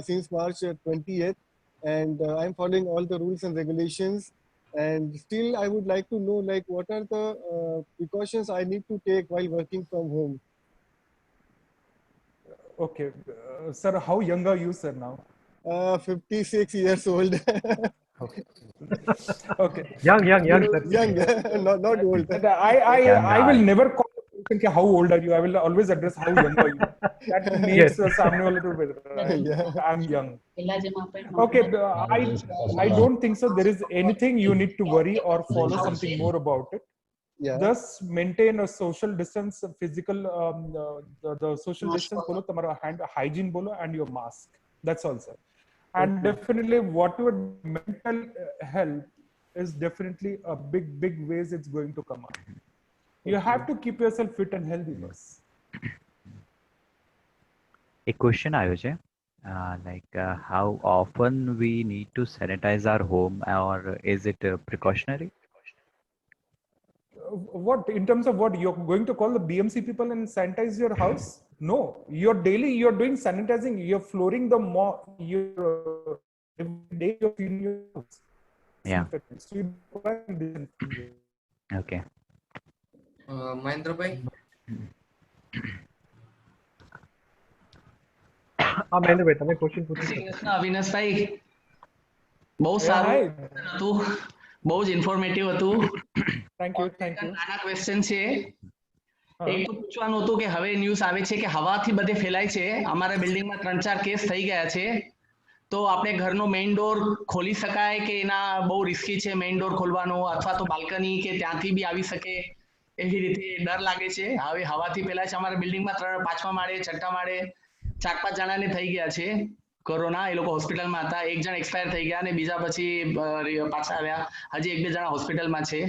since March 20th, and I'm following all the rules and regulations. And still, I would like to know, like, what are the precautions I need to take while working from home? Okay, sir, how young are you, sir, now? 56 years old. Okay. Okay. Young, sir. Young, not old. I will never call the person how old are you. I will always address how young are you. That makes सामने वाले to better. I'm young. Okay, I don't think so. There is anything you need to worry or follow something more about it. Yeah. Just maintain a social distance, physical the social distance बोलो, तुम्हारा hand hygiene बोलो, and your mask. That's all, sir. And definitely whatever mental health is definitely a big ways it's going to come up. You have to keep yourself fit and healthy first. एक question आयो છે, like how often we need to sanitize our home, or is it precautionary? What, in terms of what, you're going to call the BMC people and sanitize your house? No, you're doing sanitizing. You're flooring the every day you're cleaning your house. Yeah. So Okay. Mahendra ભાઈ. હા મહેન્દ્રભાઈ, તમે question પૂછો. અવિનાશભાઈ, બહુ સારું હતું, બહુ જ informative હતું. Thank you. નાના ક્વેશ્ચન છે. એક તો પૂછવાનું હતું કે હવે ન્યૂઝ આવે છે કે હવાથી બધે ફેલાય છે. અમારા બિલ્ડિંગમાં 3-4 કેસ થઈ ગયા છે, તો આપણે ઘરનો મેઇન ડોર ખોલી શકાય કે એના બહુ રિસ્કી છે મેઇન ડોર ખોલવાનો, અથવા તો બાલ્કની કે ત્યાંથી બી આવી શકે એવી રીતે ડર લાગે છે. હવે હવાથી ફેલાય છે. અમારા બિલ્ડિંગમાં 5મા માળે 6ઠા માળે 4-5 જણાને થઈ ગયા છે કોરોના. એ લોકો હોસ્પિટલમાં હતા. એક જણ એક્સપાયર થઈ ગયા અને બીજા પછી પાછા આવ્યા. હજી 1-2 જણા હોસ્પિટલમાં છે.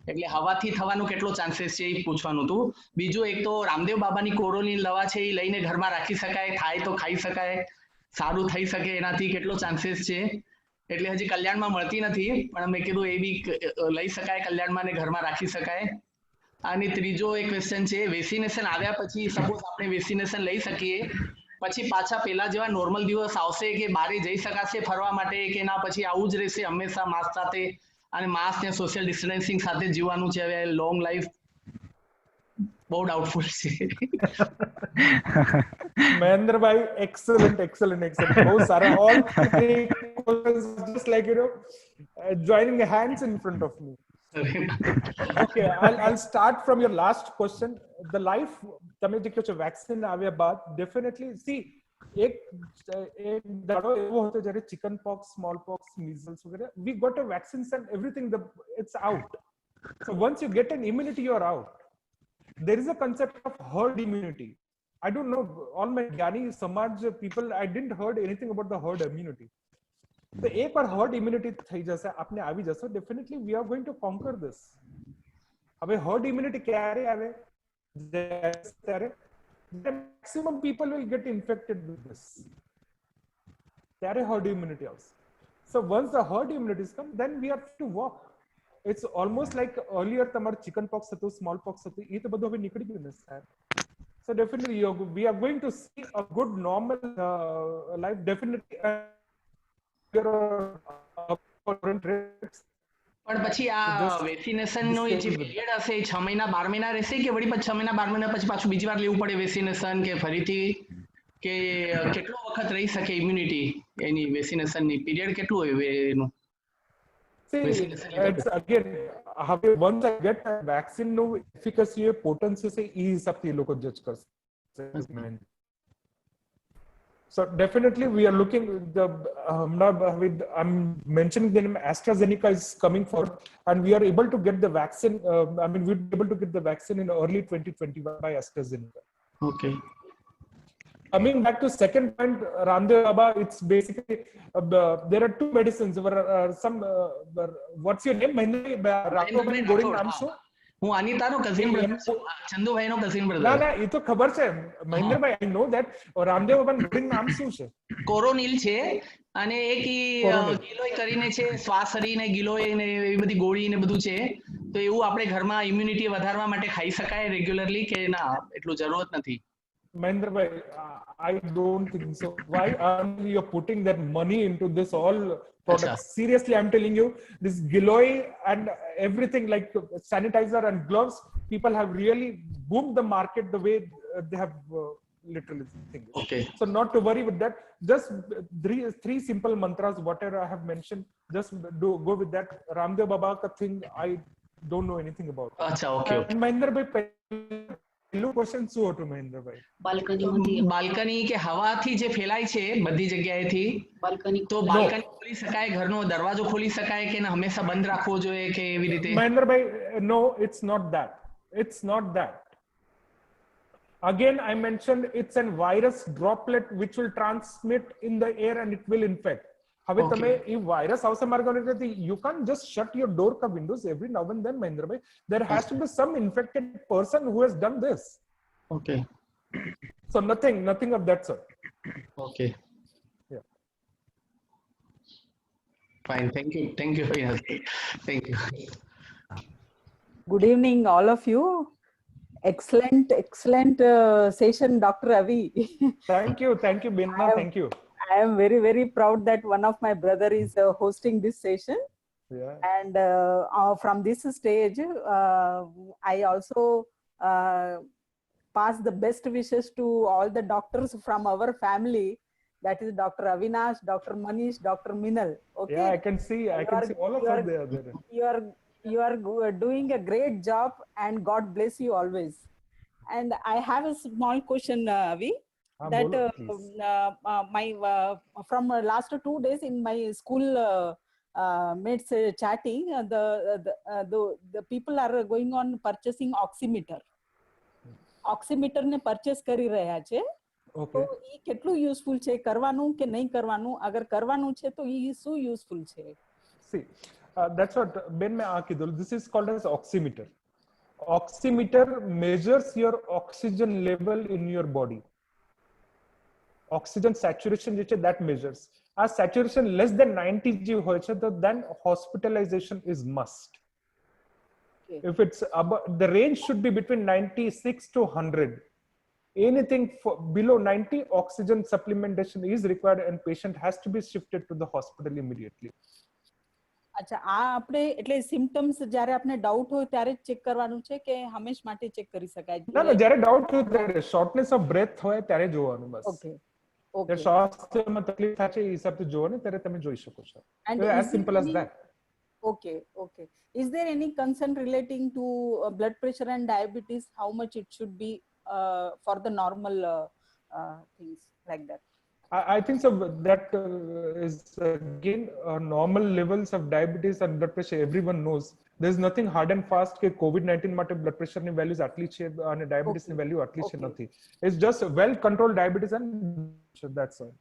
એટલે હવાથી થવાનું કેટલો ચાન્સીસ છે એ પૂછવાનું હતું. બીજું, એક તો રામદેવ બાબાની કોરોની દવા છે એ લઈને ઘરમાં રાખી શકાય, થાય તો ખાઈ શકાય, સારું થઈ શકે, એનાથી કેટલો ચાન્સીસ છે? એટલે હજી કલ્યાણમાં મળતી નથી, પણ મેં કીધું એ બી લઈ શકાય કલ્યાણમાં ને ઘરમાં રાખી શકાય. અને ત્રીજો એક ક્વેશ્ચન છે, વેક્સિનેશન આવ્યા પછી સપોઝ આપણે વેક્સિનેશન લઈ શકીએ, પછી પાછા પેલા જેવા નોર્મલ દિવસ આવશે કે બારે જઈ શકાશે ફરવા માટે, કે ના પછી આવું જ રહેશે હંમેશા માસ્ક સાથે અને માસ્ક ને સોશિયલ ડિસ્ટન્સિંગ સાથે જીવવાનું છે? હવે લોંગ લાઈફ બહુ ડાઉટફુલ છે. મહેન્દ્રભાઈ, excellent. બહુ સારા. All three questions just like, joining hands in front of me. Okay, I'll start from your last question. The life, તમે જે કહો છો વેક્સિન આવ્યા બાદ, definitely see, એક દાડો એવો હતો જ્યારે chicken POX, small POX, measles વગેરે, we got a vaccines and everything, it's out. So once you get an immunity, you're out. There is a concept of herd immunity. I don't know, all my Gyani Samaj people, I didn't heard anything about the herd immunity. તો એકવાર herd immunity થઈ જશે, આપને આવી જશે, definitely we are going to conquer this. હવે herd immunity ક્યારે આવે? ત્યારે maximum people will get infected with this. ત્યારે herd immunity આવશે. So once the herd immunity come, then we have to walk. It's almost like earlier તમારું chicken pox હતું, small pox હતું, એ તો બધું હવે નીકળી ગયું ને sir. So definitely we are going to see a good normal life, definitely. પણ પછી આ વેક્સિનેશન નો જે પીરિયડ હશે 6 મહિના 12 મહિના રહેશે કે વળી પછી 6 મહિના 12 મહિના પછી પાછું બીજી વાર લેવું પડે વેક્સિનેશન, કે ફરીથી કે કેટલો વખત રહી શકે ઇમ્યુનિટી? એની વેક્સિનેશન ની પીરિયડ કેટલું હોય એનું? See, Basically, it's again, હવે once I get a vaccine no efficacy A potency છે એ હિસાબથી એ લોકો જજ કરશે. So definitely we are looking the I'm mentioning the name AstraZeneca is coming forward, and we are able to get the vaccine. We'll be able to get the vaccine in early 2021 by AstraZeneca. Okay. Coming back to second point, Ramdev Baba, it's basically there are two medicines. What's your name? મહેન્દ્રભાઈ રાઠોડ, નામ હા. શું? હું અનિતાનો cousin brother છું, ચંદુભાઈનો cousin ના brother. ના એ તો ખબર છે મહેન્દ્રભાઈ, I know that. રામદેવ બાબાનું બોર્ડિંગ નામ શું છે? કોરોનિલ છે, અને એક ઈ કોરોનિલ. ગિલોય કરીને છે, શ્વાસરી ને ગિલોય ને એવી બધી ગોળી ને બધું છે. તો એવું આપણે ઘરમાં ઇમ્યુનિટી વધારવા માટે ખાઈ શકાય રેગ્યુલરલી કે ના, એટલું જરૂરત નથી? Mahendrabhai, I don't think so. Why are you putting that money into this all products? Achha. Seriously, I'm telling you, this Giloy and everything like sanitizer and gloves, people have really boomed the market the way they have literally think. Okay. So not to worry with that. Just three simple mantras, whatever I have mentioned, just go with that. Ramdev Baba ka thing, I don't know anything about. Achha, okay, okay. And Mahendrabhai, પહેલું question શું હતું મહેન્દ્રભાઈ? Balcony કે હવાથી જે ફેલાય છે બધી જગ્યાએથી, તો બાલ્કની ખોલી શકાય, ઘરનો દરવાજો ખોલી શકાય કે હંમેશા બંધ રાખવો જોઈએ કે એવી રીતે? મહેન્દ્રભાઈ, no, it's not that. It's not that. Again, I mentioned it's a virus droplet which will transmit in the air and it will infect. હવે તમે એ વાયરસ આવશે માર્ગ you can't just shut your door ka windows every now and then, Mahendrabhai. There has to be some infected person who has done this. Okay. So nothing of that sort. Okay. Yeah. Fine. Thank you. Thank you. Yes. Thank you. Good evening, all of you. Excellent session, Dr. Avi. Thank you, Beena. Thank you. I am very, very proud that one of my brother is hosting this session. Yeah. And from this stage, I also pass the best wishes to all the doctors from our family. That is Dr. Avinash, Dr. Manish, Dr. Minal. Okay. Yeah, I can see all of them there. You are doing a great job, and God bless you always. And I have a small question, Avi. That from last 2 days in my school mates chatting, the people are going on purchasing oximeter. Oximeter ne purchase કરી રહ્યા છે. તો ઈ કેટલું useful છે, કરવાનું કે નહીં કરવાનું? અગર કરવાનું છે તો ઈ શું યુઝફુલ છે? See, that's what Ben મેં આ કીધું. This is called as oximeter. Oximeter measures your oxygen level in your body. Oxygen saturation which that measures. As saturation less than 90 G hoye chhe, then hospitalization is must. Okay. If it's above, the range should be between 96 to 100. Anything below 90, oxygen supplementation is required and patient has to be shifted to the hospital immediately. અચ્છા, આ આપણે એટલે symptoms જ્યારે આપણે doubt હોય ત્યારે જ check કરવાનું છે કે હંમેશ માટે ચેક કરી શકાય? ના જ્યારે ડાઉટ હોય ત્યારે શોર્ટનેસ ઓફ બ્રેથ હોય ત્યારે જોવાનું બસ. ઓકે. Okay. શ્વાસમાં તકલીફ થાય છે એ હિસાબથી જોવાનું, ત્યારે તમે જોઈ શકો છો. As simple as that. Okay. Is there any concern relating to blood pressure and diabetes? How much it should be for the normal things like that? I think so. That is again normal levels of diabetes and blood pressure. Everyone knows there is nothing hard and fast કે COVID-19 માટે blood pressure ની values આટલી છે અને diabetes ની value આટલી છે નથી. It's just well controlled diabetes and that's all.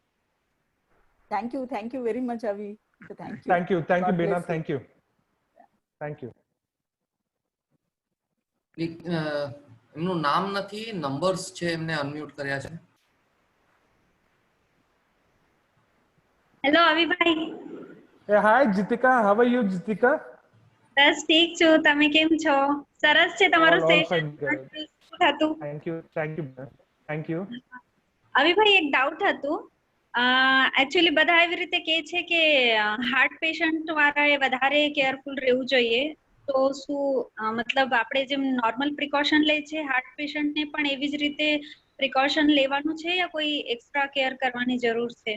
Thank you very much, Avi. Thank you, Beena. Thank you. એમનું નામ નથી, નંબર્સ છે, એમને અનમ્યુટ કર્યા છે. હેલો અવી ભાઈ. Hi Jitika, how are you Jitika? બસ ઠીક છું, તમે કેમ છો? સરસ છે તમારું સેશન. હતું. Thank you. અવી ભાઈ એક ડાઉટ હતું. એકચ્યુઅલી બધા એવી રીતે કહે છે કે હાર્ટ પેશન્ટ વાળાએ વધારે કેરફુલ રહેવું જોઈએ. તો શું મતલબ આપણે જેમ નોર્મલ પ્રિકોશન લે છે હાર્ટ પેશન્ટને પણ એવી જ રીતે પ્રિકોશન લેવાનું છે યા કોઈ એક્સ્ટ્રા કેર કરવાની જરૂર છે?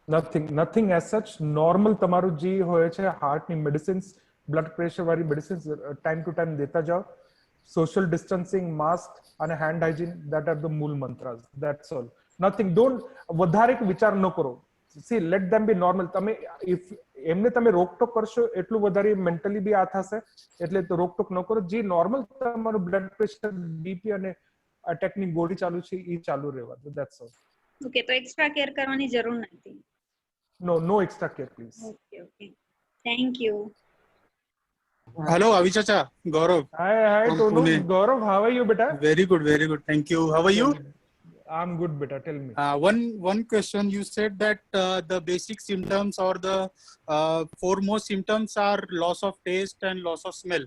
nothing as such. Normal તમારું જે હોય છે હાર્ટની મેડિસિન્સ, બ્લડ પ્રેશર વાળી મેડિસિન્સ ટાઈમ ટુ ટાઈમ દેતા જાઓ. સોશિયલ ડિસ્ટન્સિંગ, માસ્ક અને hand hygiene, that are the મૂળ મંત્રાસ. That's all. Nothing. Don't વધારે વિચાર ન કરો. See, let them be normal. તમે if એમને તમે રોકટોક કરશો એટલું વધારે મેન્ટલી બી આ થશે, એટલે તો રોકટોક ન કરો. જે નોર્મલ તમારું બ્લડ પ્રેશર, બીપી અને અટેકની ગોળી ચાલુ છે એ ચાલુ રહેવા દો. That's all. ઓકે, તો એક્સ્ટ્રા કેર કરવાની જરૂર નથી. No extra care, please. Okay. Thank you. Hello, Avi Chacha, Gaurav. Hi, Tonu. Gaurav, how are you, beta? Very good. Thank you. How are you? I'm good, beta. Tell me. One question. You said that the basic symptoms or the foremost symptoms are loss of taste and loss of smell.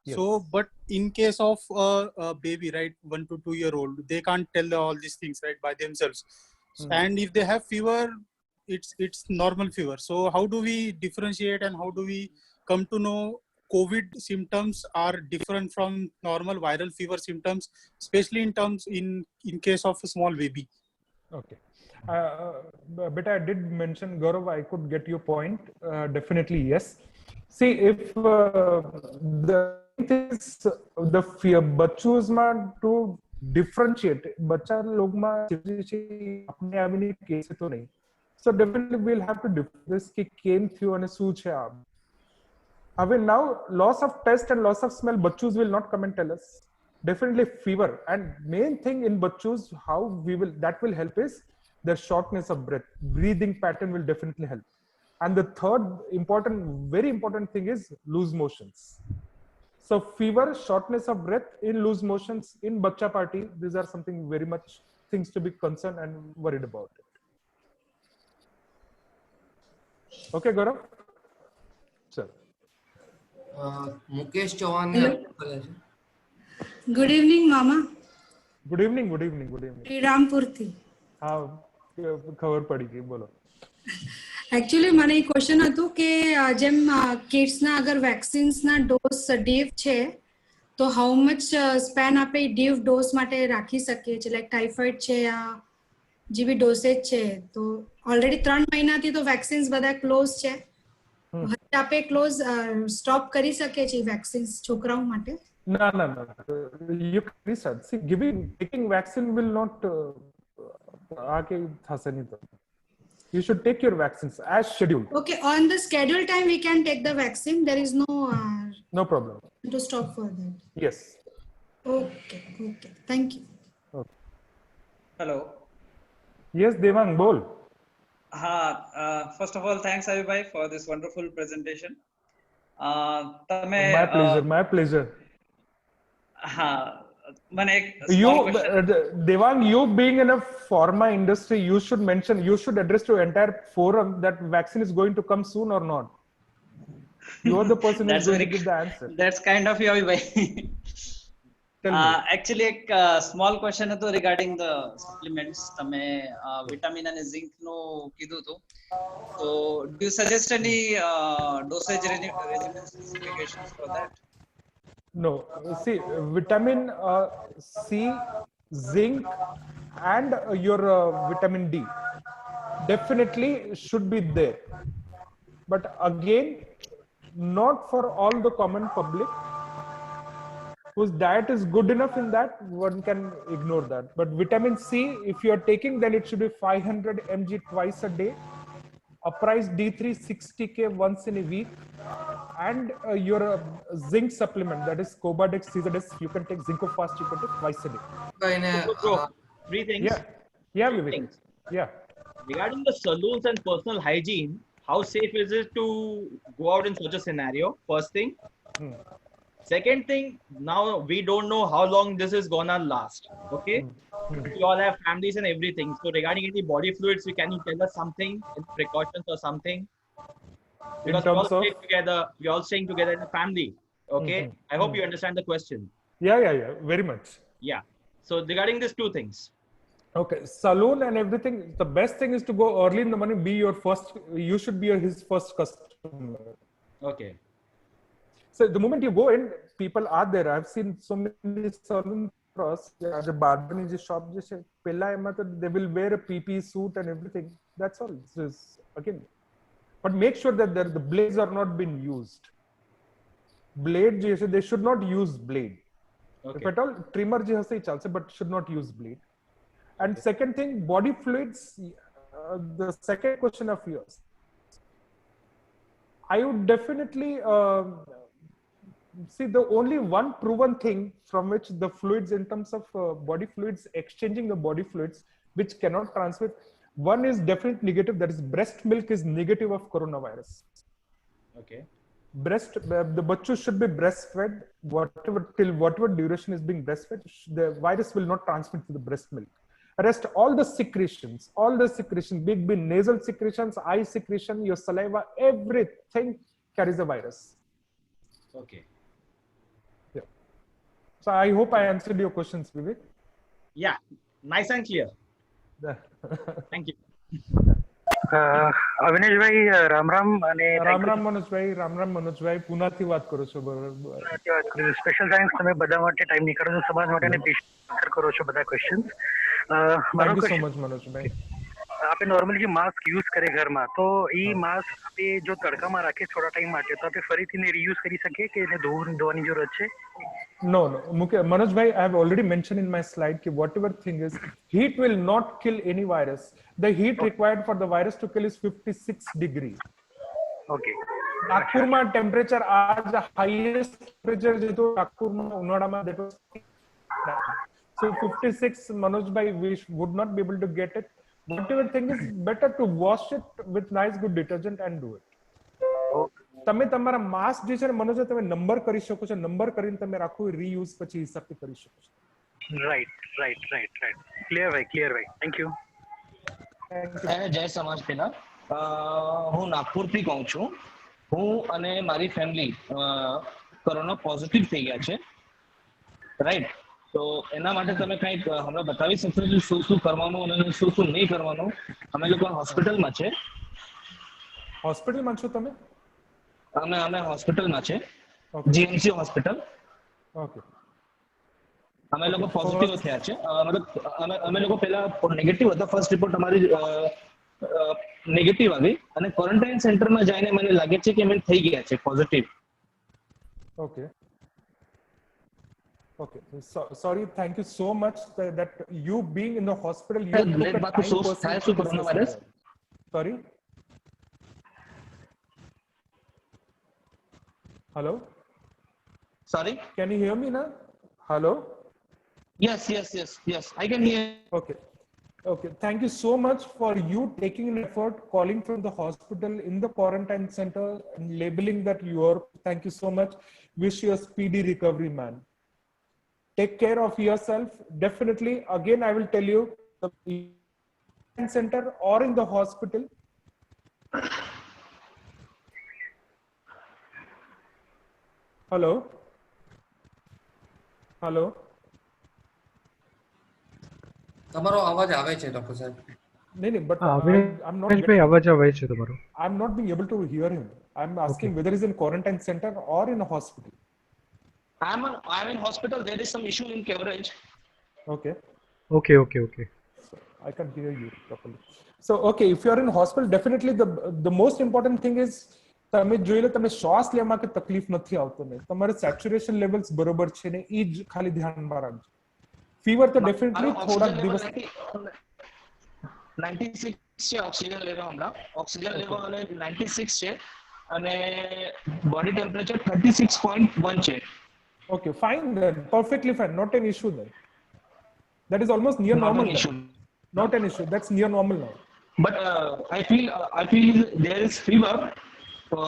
Yes. So, but in case of a baby, right, 1 to 2 year old, they can't tell all these things, right, by themselves. And if they have fever, it's normal fever. So how do we differentiate and how do we come to know COVID symptoms are different from normal viral fever symptoms, especially in case of a small baby? Okay. But I did mention, Gaurav, I could get your point. Definitely, yes. See, if the fear, बच्चों में to differentiate, बच्चा लोग में अपने आप नहीं case तो नहीं. So definitely we'll have to difference कि came through and सूच है आप. However, now loss of taste and loss of smell, bachus will not come and tell us. Definitely fever, and main thing in bachus, how that will help is the shortness of breath. Breathing pattern will definitely help. And the third very important thing is loose motions. So fever, shortness of breath, in loose motions, in bacha party, these are something very much things to be concerned and worried about it. Okay, Gaurav? Sir. Mukesh Chauhan. Good evening મામા. Good evening. શ્રીરામપુરથી. હા, ખબર પડી ગઈ, બોલો. Actually મને એક question હતું કે જેમ કિડ્સના અગર વેક્સિન્સના ડોઝ ડીવ છે તો હાઉ મચ સ્પેન આપે ડીવ ડોઝ માટે રાખી શકીએ છીએ? લાઈક ટાઇફોઇડ છે આ જે બી ડોસેજ છે તો ઓલરેડી 3 મહિનાથી તો વેક્સિન્સ બધા ક્લોઝ છે, આપે ક્લોઝ સ્ટોપ કરી શકીએ છીએ વેક્સિન્સ છોકરાઓ માટે? No. You can research. See, taking vaccine will not आके थसे नहीं तो. You should take your vaccines as scheduled. Okay, on the scheduled time we can take the vaccine. There is no problem to stop for that. Yes. Okay. Thank you. Okay. Hello. Yes, Devang, bol. First of all, thanks Avi for this wonderful presentation. My pleasure. Devang, you being in a pharma industry, you should address to entire forum that vaccine is going to come soon or not. You are the person who is going to give the answer. That's kind of you, Avi. Actually, एक small question હતો regarding the supplements. તમે vitamin and zinc નું કીધું હતું. So, do you suggest any dosage regimen specifications for that? No. See, vitamin C, zinc, and your vitamin D definitely should be there. But again, not for all the common public whose diet is good enough in that, one can ignore that. But vitamin C, if you are taking, then it should be 500 mg twice a day. Uprise D3 60k once in a week. And your zinc supplement, that is Cobadex, Cizadex, you can take Zincofast, you can take twice a day. Three things. Yeah, Vivek. Yeah. Regarding the saloons and personal hygiene, how safe is it to go out in such a scenario? First thing. Second thing, now we don't know how long this is gonna last. Okay, we all have families and everything. So regarding any body fluids, can you tell us something, precautions or something? Because we all staying together in a family. Okay, I hope you understand the question. Yeah, very much. Yeah. So regarding these two things. Okay, saloon and everything. The best thing is to go early in the morning. You should be his first customer. Okay. So the moment you go in, people are there. I've seen so many saloon pros. The barber shop, they will wear a PP suit and everything. That's all. It's just, again, but make sure that the blades are not being used. Blade, they should not use blade. Okay. If at all, trimmer chalse, but should not use blade. And second thing, body fluids. The second question of yours, I would definitely see the only one proven thing from which the fluids, in terms of body fluids, exchanging the body fluids, which cannot transmit. One is definitely negative. That is, breast milk is negative of coronavirus. Okay. The bachchu should be breastfed. Whatever duration is being breastfed, the virus will not transmit to the breast milk. Rest all the secretions, big nasal secretions, eye secretion, your saliva, everything carries the virus. Okay. Yeah. So I hope I answered your questions, Vivek. Yeah, nice and clear. Thank you. અવિનેશભાઈ Ram Ram અને રામ મનોજભાઈ પુનાથી વાત કરો છો. બરાબર. Special thanks, તમે બધા માટે time નીકાળો છો, સમાજ માટે અને આન્સર કરો છો બધા ક્વેશ્ચન્સ. મારો thank you so question, much મનોજભાઈ. આપણે નોર્મલી જે માસ્ક યુઝ કરે ઘરમાં, તો એ માસ્ક આપણે જો તડકામાં રાખીએ થોડા ટાઈમ માટે, તો આપણે ફરીથી એને રીયુઝ કરી શકીએ કે એને ધોવાની જરૂરત છે? No. Manojbhai, I have already mentioned in my slide that whatever thing is, heat will not kill any virus. The heat required for the virus to kill is 56 degrees. Okay. Nagpur ma temperature आज highest temperature जेतो Nagpur में उन्हाड़ा में that was. So 56, Manojbhai, we would not be able to get it. Whatever thing is, better to wash it with nice good detergent and do it. તમે તમારા mask જે છે ને મનોજ, તમે નંબર કરી શકો છો, નંબર કરીને તમે રાખો, રીયુઝ પછી હિસાબથી કરી શકો છો. રાઈટ. ક્લિયર ભાઈ. Thank you. જય સમાજ પેલા, હું નાગપુરથી કહું છું. હું અને મારી ફેમિલી કોરોના પોઝિટિવ થઈ ગયા છે, રાઈટ? તો એના માટે તમે કંઈક હમણાં બતાવી શકશો શું શું કરવાનું અને શું નહીં કરવાનું? અમે લોકો હોસ્પિટલમાં છે. હોસ્પિટલમાં છો તમે? અમે હોસ્પિટલમાં છે, જીએમસી હોસ્પિટલ. ઓકે. અમે લોકો પોઝિટિવ થયા છે, મતલબ અમે લોકો પહેલા નેગેટિવ હતા. ફર્સ્ટ રિપોર્ટ અમારી નેગેટિવ આવી અને ક્વોરન્ટાઇન સેન્ટરમાં જઈને મને લાગે છે કે અમે થઈ ગયા છે positive. Okay. So, sorry. Thank you so much that you being in the hospital, you took a time person. Sorry. Hello. Sorry. Can you hear me now? Hello. Yes. I can hear. Okay. Thank you so much for you taking an effort, calling from the hospital in the quarantine center and labeling that you are. Thank you so much. Wish you a speedy recovery, man. Take care of yourself. Definitely. Again, I will tell you, the quarantine center or in the hospital. Hello. તમારો અવાજ આવે છે doctor સાહેબ. નહીં, but I'm not. અવાજ આવે છે તમારો. I'm not being able to hear him. I'm asking whether he's in quarantine center or in a hospital. I'm in hospital. There is some issue in coverage. Okay. Okay. I can hear you properly. So, okay, if you are in hospital, definitely the most important thing is તમે જોઈ લો, તમને શ્વાસ લેવામાં કે તકલીફ નથી આવતો ને, તમારે સેચ્યુરેશન લેવલ્સ બરોબર છે ને, એ જ ખાલી ધ્યાનમાં રાખજો. ફીવર તો ડેફિનેટલી થોડાક દિવસ 96 છે ઓક્સિજન લેવલ, હમણાં ઓક્સિજન લેવલ 96 છે અને બોડી ટેમ્પરેચર 36.1 છે. Okay, fine then. Perfectly fine. Not an issue then. That is almost near normal. Not an issue. That's near normal now. But I feel there is fever.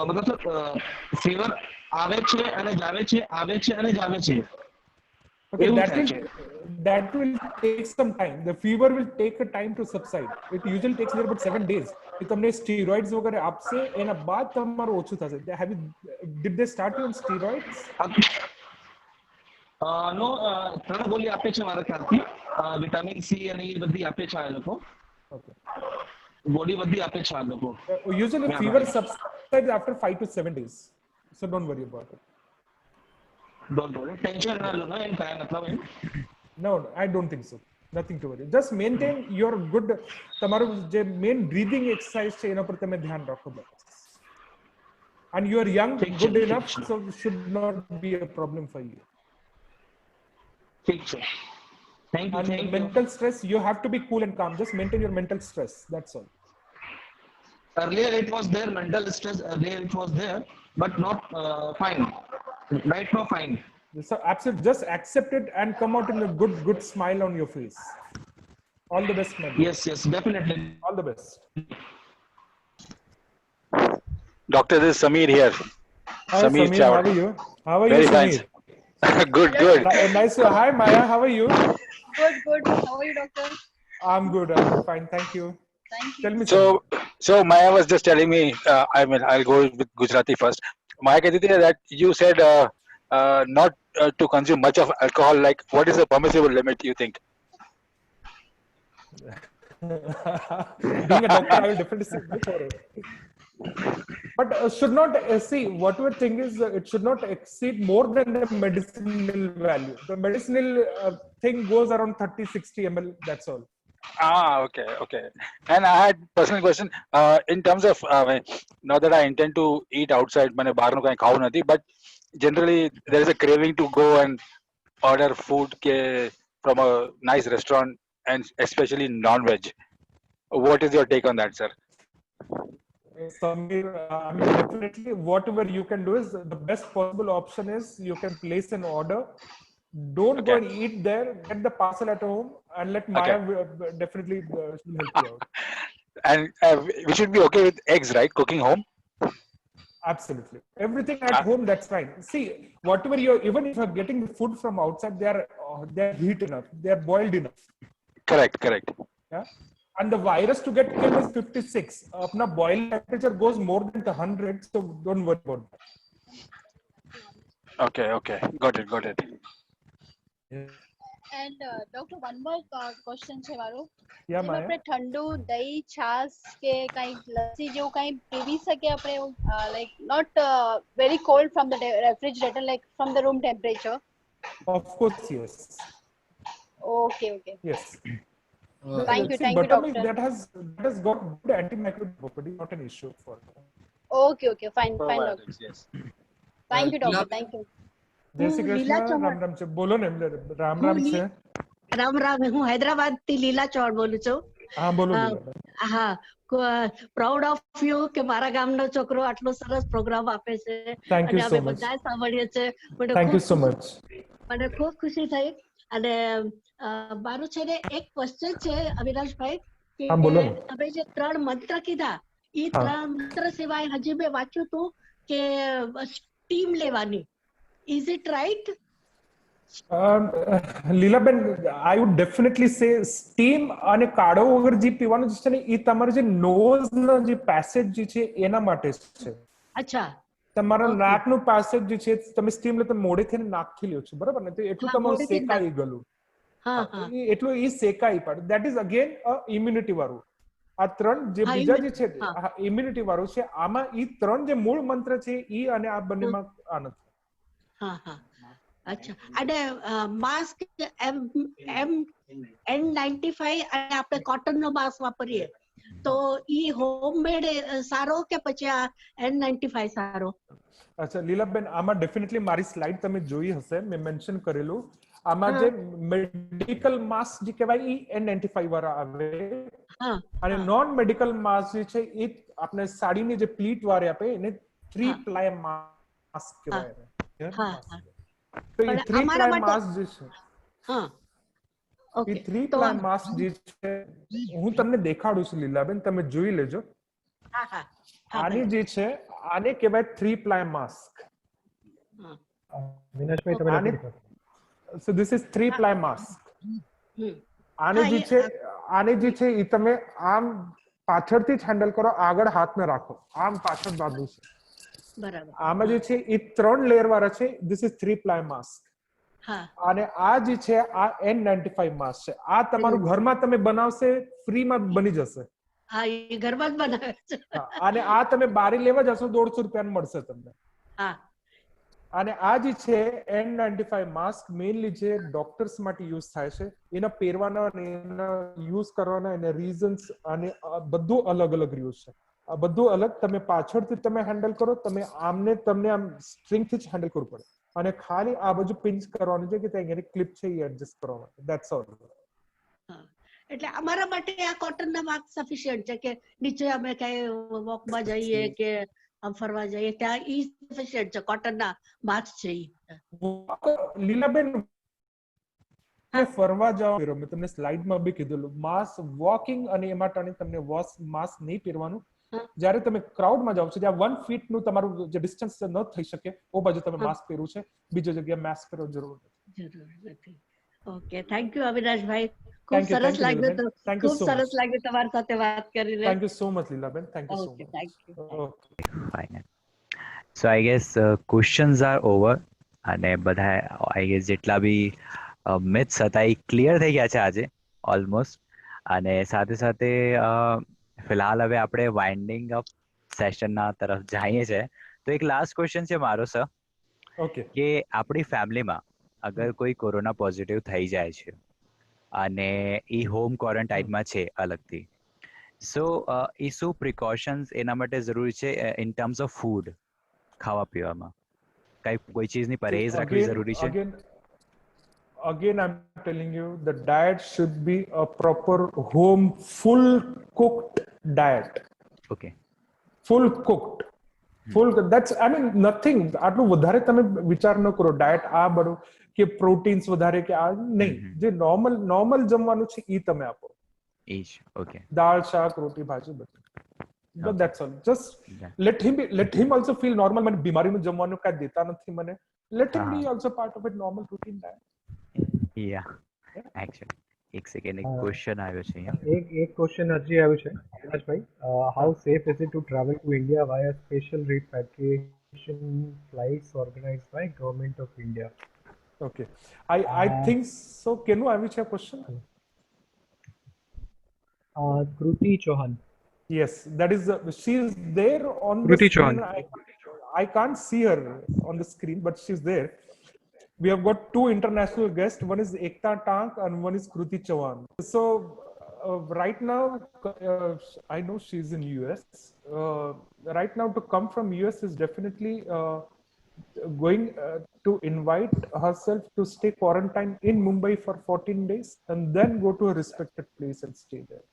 मतलब fever આવે છે અને જાવે છે, આવે છે અને જાવે છે. Okay, that will take some time. The fever will take a time to subside. It usually takes near about 7 days. એ તમને સ્ટીરોઇડ્સ વગેરે આપશે, એના બાદ તમારું ઓછું થશે. Did they start you on steroids? નો, 3 ગોળી આપે છે મારા ખ્યાલથી. વિટામિન સી અને એ બધી આપે છે આ લોકો. ગોળી બધી આપે છે આ લોકો. Usually fever subsides after 5 to 7 days. So don't worry about it. Don't worry. Tension na lo na in kaya मतलब. No, I don't think so. Nothing to worry. Just maintain your good, તમારું જે main breathing exercise છે એના પર તમે ધ્યાન રાખો બસ. And you are young, good enough, so should not be a problem for you. ठीक है. Thank you. And Thank mental you. stress, you have to be cool and calm. Just maintain your mental stress. That's all. Earlier it was there, mental stress. Earlier it was there, but not fine. Right now, fine. So absolutely, just accept it and come out in a good smile on your face. All the best, man. Yes, definitely. All the best. Doctor, this is Samir here. Hi, Samir. How are you? How are Very you, Samir? fine. Good. Nice to. Hi, Maya. How are you? Good. How are you, doctor? I'm good. I'm fine. Thank you. Thank you. Tell me. So Maya was just telling me. I'll go with Gujarati first. Maya कहती थी that you said not to consume much of alcohol. Like, what is the permissible limit you think? Being a doctor, I will definitely say before it. But should not see whatever thing is, it should not exceed more than the medicinal value. The medicinal thing goes around 30-60 ml. That's all. Okay. And I had personal question in terms of not that I intend to eat outside. मैंने बाहर नु कहीं खाऊं नहीं, but generally there is a craving to go and order food from a nice restaurant, and especially non-veg. What is your take on that, sir? Samir, I mean, definitely whatever you can do is the best possible option is you can place an order. Don't go and eat there. Get the parcel at home and let Maya definitely help you out. And we should be okay with eggs, right? Cooking home. Absolutely. Everything at home, that's fine. See, whatever even if you're getting food from outside, they're heat enough. They're boiled enough. Correct. Yeah. And the virus to get killed is 56. Apna boil temperature goes more than 100, so don't worry about that. Okay. Got it. And doctor, one more question છે મારો. Yeah, જેમ Maya. આપણે ઠંડુ દહીં, છાશ કે કઈ લસ્સી જેવું કઈ પીવી શકીએ આપણે, like not very cold from the refrigerator, like from the room temperature? Of course, yes. Okay. Yes. Thank you, buttermilk, doctor. that has got good antimicrobial property, not an issue for that. Okay, fine, doctor. Yes. Thank you, doctor. Thank you. જય શ્રી કૃષ્ણ. રામ છે. બોલો ને. રામ છે. રામ. હું હૈદરાબાદ થી લીલા ચૌહાણ બોલું છું. હા, બોલો. હા, પ્રાઉડ ઓફ યુ કે મારા ગામનો છોકરો આટલો સરસ પ્રોગ્રામ આપે છે અને અમે બધાએ સાંભળીએ છે. Thank you so much. મને ખૂબ ખુશી થઈ. અને મારું છે ને એક ક્વેશ્ચન છે અવિનાશભાઈ કે તમે જે 3 મંત્ર કીધા, એ 3 મંત્ર સિવાય હજી મેં વાંચ્યું હતું કે સ્ટીમ લેવાની. Is it right? Lilaben, I would definitely say steam અને કાઢો વગર જે પીવાનું છે ને, એ તમારે જે નોઝ નો જે પેસેજ જે છે એના માટે છે. અચ્છા. તમારા નાકનું પેસેજ જે છે તમે સ્ટીમ લે તો મોઢેથી નાખી લ્યો છો, બરાબર ને? તો એટલું તમારું શેકાઈ ગયું. એટલું એ શેકાઈ પડે. That is again immunity વાળું. આ 3 જે બીજા જે છે immunity વાળું છે, આમાં એ 3 જે મૂળ મંત્ર છે એ અને આ બંનેમાં આ નથી. અચ્છા. અને માસ્ક N95 અને આપણે કોટન નો માસ્ક વાપરીએ તો ઈ હોમમેડ સારો કે પછી આ N95 સારો? અચ્છા લીલાબેન, આમાં ડેફિનેટલી મારી સ્લાઇડ તમે જોઈ હશે, મેં મેન્શન કરેલું. આમાં જે મેડિકલ માસ્ક જે કહેવાય એ N95 વાળા આવે અને નોન મેડિકલ માસ્ક જે છે એ આપણે સાડીની જે પ્લીટ વાળી આપે એને 3 પ્લાય માસ્ક કહેવાય. તો એ 3 પ્લાય માસ્ક જે છે એ 3 પ્લાય માસ્ક જે છે હું તમને દેખાડું છું લીલાબેન, તમે જોઈ લેજો. આની જે છે આને કહેવાય 3 પ્લાય માસ્ક. વિનાશભાઈ તમે લખી દો. So this is 3 ply mask. આને જે છે એ તમે આમ પાછળથી જ હેન્ડલ કરો, આગળ હાથ ન રાખો, આમ પાછળ બાંધવું છે. બરાબર. આમાં જે છે એ 3 લેયર વાળા છે. This is 3 ply mask. અને આ જે છે આ N95 માસ્ક છે. આ તમારું ઘરમાં તમે બનાવશે ફ્રીમાં બની જશે. હા, એ ઘરમાં જ બનાવે છે. અને આ તમે બારી લેવા જશો 150 રૂપિયામાં મળશે તમને. હા. અને આ જે છે N95 માસ્ક મેઇનલી જે ડોક્ટર્સ માટે યુઝ થાય છે, એના પહેરવાના અને એના યુઝ કરવાના એને રીઝન્સ અને બધું અલગ અલગ રહ્યું છે. આ બધું અલગ, તમે પાછળથી તમે હેન્ડલ કરો, તમે તમને આમ સ્ટ્રિંગથી જ હેન્ડલ કરવું પડે અને ખાલી આ બાજુ પિંચ કરવાનું છે કે ત્યાં એની ક્લિપ છે એ એડજસ્ટ કરવાનું, ધેટ્સ ઓલ. એટલે અમારા માટે આ કોટનના માસ્ક સફિશિયન્ટ છે કે નીચે અમે કઈ વોકમાં જઈએ કે આમ ફરવા જઈએ ત્યાં ઈ સફિશિયન્ટ છે, કોટનના માસ્ક છે ઈ. લીલાબેન ફરવા જાઓ, મેં તમને સ્લાઇડમાં બી કીધેલું, માસ્ક વોકિંગ અને એ માટે તમને માસ્ક નહીં પહેરવાનું. જ્યારે તમે ક્રાઉડમાં જાઓ છો ત્યાં 1 feet નું તમારું જે ડિસ્ટન્સ ન થઈ શકે ઓ બાજુ તમે માસ્ક પહેરવું છે, બીજી જગ્યાએ માસ્ક પહેરવો જરૂર નથી. ઓકે, થેન્ક યુ અવિનાશભાઈ, ખૂબ સરસ લાગ્યું, ખૂબ સરસ લાગ્યું તમારી સાથે વાત કરીને. Thank you so much Leelaben, thank you so much. Thank you. Fine. So I guess questions are over અને બધા I guess જેટલા બી myths હતા એ ક્લિયર થઈ ગયા છે આજે ઓલમોસ્ટ. અને સાથે સાથે ફિલહાલ હવે આપણે વાઇન્ડિંગ અપ સેશનના તરફ જઈએ છે. તો એક લાસ્ટ ક્વેશ્ચન છે મારો સર, ઓકે, કે આપણી ફેમિલીમાં અગર કોઈ કોરોના પોઝિટિવ થઈ જાય છે અને એ હોમ ક્વોરન્ટાઇનમાં છે અલગથી, સો એ શું પ્રિકોશન્સ એના માટે જરૂરી છે ઇન ટર્મ્સ ઓફ ફૂડ, ખાવા પીવામાં કોઈ ચીજની પरहेજ રાખવી જરૂરી છે? Again I'm telling you, the diet should be a proper home full cooked diet. Okay, full cooked, that's I mean nothing આટલું વધારે તમે વિચાર ન કરો ડાયટ આ બધું કે પ્રોટીન્સ વધારે કે આ નહીં, જે નોર્મલ જમવાનું છે એ તમે આપો. Okay, દાળ શાક રોટી ભાજી બધું, but that's all. Just let him also feel normal. મને બીમારીનું જમવાનું કાંઈ દેતા નથી મને, let him be also part of it, normal routine diet. Yeah, actually એક સેકન્ડ એક ક્વેશ્ચન આવ્યો છે અહીંયા. એક ક્વેશ્ચન હજી આવ્યું છે અવિનાશભાઈ, how safe is it to travel to India via special repatriation flights organized by Government of India? Okay, I think so. કેનું આવ્યું છે question? Kruti Chauhan. Yes, that is she is there on Kruti the screen. Chauhan. I can't see her on the screen, but she's there. We have got 2 international guests. One is Ekta Tank and one is Kruti Chauhan. So right now, I know she's in US. Right now, to come from US is definitely going to invite herself to stay quarantined in Mumbai for 14 days and then go to a respected place and stay there.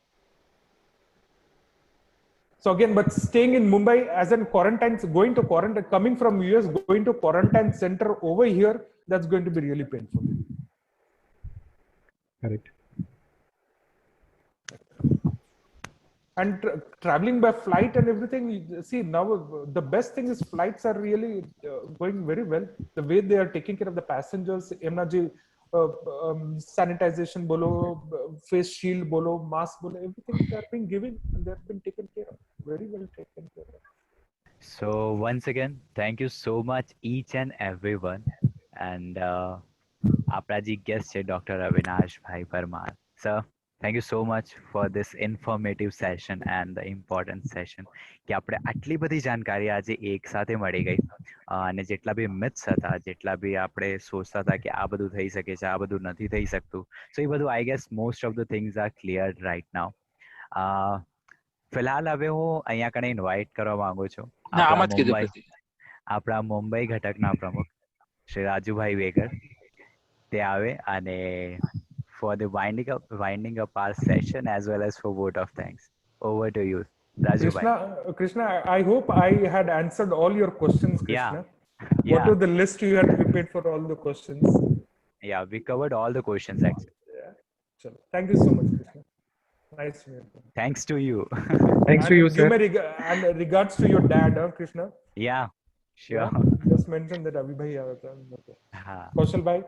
So again, but staying in Mumbai as in quarantine, going to quarantine, coming from US, going to quarantine center over here, that's going to be really painful. Correct. And traveling by flight and everything, see now the best thing is flights are really going very well. The way they are taking care of the passengers, sanitization bolo, face shield bolo, mask bolo, everything they are being given and they have been taken care of, very well taken care of. So once again, thank you so much each and everyone. And આપણા જે guest છે doctor અવિનાશભાઈ Parmar, sir thank you so much for this informative session and the important session, કે આપણે આટલી બધી જાણકારી આજે એક સાથે મળી ગઈ અને જેટલા બી મિથ્સ હતા, જેટલા બી આપણે સોચતા હતા કે આ બધું થઈ શકે છે, આ બધું નથી થઈ શકતું, સો એ બધું I guess most of the things are clear right now. ફિલહાલ હવે હું અહીંયા કણે ઇન્વાઇટ કરવા માંગુ છું આપણા મુંબઈ ઘટકના પ્રમુખ શ્રી રાજુભાઈ વેગડ, તે આવે અને for the winding up our session as well as for vote of thanks. Over to you, Raju bhai. Krishna, I hope I had answered all your questions, Krishna. What was the list you had prepared for all the questions? Yeah, we covered all the questions actually. Chalo. Thank you so much, Krishna. Nice to meet you. Thanks to you. Thanks to you, sir. And regards to your dad, Krishna. Yeah, sure. Yeah, just mention that Abhi bhai aaya tha. Kaushal bhai.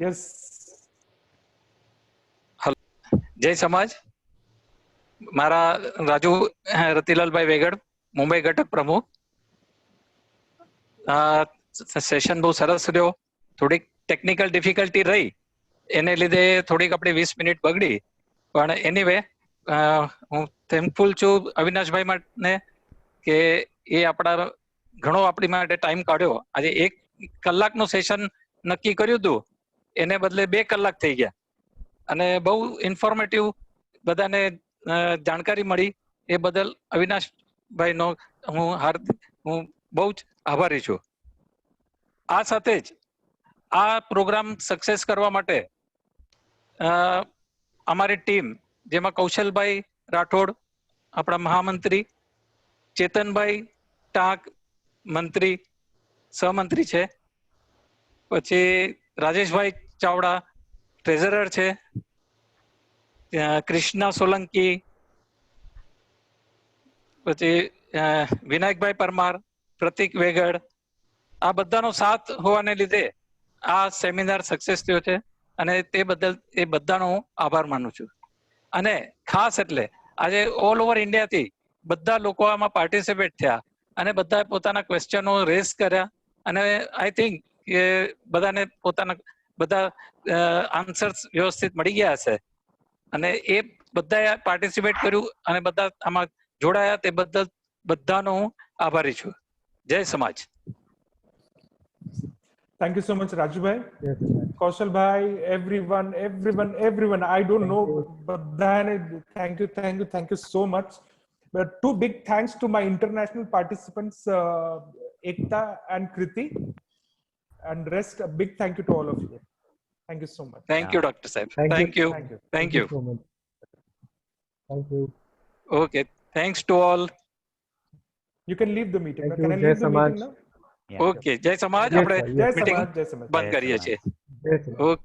Yes. Hello. જય સમાજ, મારા રાજુ રતિલાલભાઈ વેગડ, મુંબઈ ઘટક પ્રમુખ. Session બહુ સરસ રહ્યો, થોડીક technical difficulty રહી એને લીધે થોડીક આપણી 20 મિનિટ બગડી, પણ એનીવે હું થેન્કફુલ છું અવિનાશભાઈ માટે કે એ આપણા ઘણો આપણી માટે ટાઈમ કાઢ્યો. આજે 1 કલાકનું સેશન નક્કી કર્યું હતું, એને બદલે 2 કલાક થઈ ગયા અને બહુ ઇન્ફોર્મેટિવ બધાને જાણકારી મળી. એ બદલ અવિનાશભાઈનો હું બહુ જ આભારી છું. આ સાથે જ આ પ્રોગ્રામ સક્સેસ કરવા માટે અમારી ટીમ, જેમાં કૌશલભાઈ રાઠોડ આપણા મહામંત્રી, ચેતનભાઈ ટાંક મંત્રી સહમંત્રી છે, પછી રાજેશભાઈ ચાવડા ટ્રેઝરર છે, કૃષ્ણા સોલંકી, પછી વિનાયકભાઈ પરમાર, પ્રતિક વેગડ, આ બધાનો સાથ હોવાને લીધે આ સેમિનાર સક્સેસ થયો છે અને તે બદલ એ બધાનો હું આભાર માનું છું. અને ખાસ એટલે આજે ઓલ ઓવર ઇન્ડિયાથી બધા લોકો આમાં પાર્ટિસિપેટ થયા અને બધા પોતાના ક્વેશ્ચનો રેઝ કર્યા અને આઈ થિંક કે બધાને પોતાના બધા આન્સર્સ વ્યવસ્થિત મળી ગયા હશે અને એ બધાએ પાર્ટિસિપેટ કર્યું અને બધા આમાં જોડાયા. તે બદલ બધાનો હું આભારી છું. જય સમાજ. Thank you so much, Rajubhai. Yes, Kaushal bhai, everyone. I don't know, but thank you so much. But 2 big thanks to my international participants, Ekta and Kriti, and rest a big thank you to all of you. Thank you so much. Thank you, Dr. Saib. Thank you. Thank you so much. Thank you. Okay. Thanks to all. You can leave the meeting. Thank Can you. I leave Jai the Samaj. meeting now? Okay, જય સમાજ. આપણે meeting બંધ કરીએ છીએ. Okay.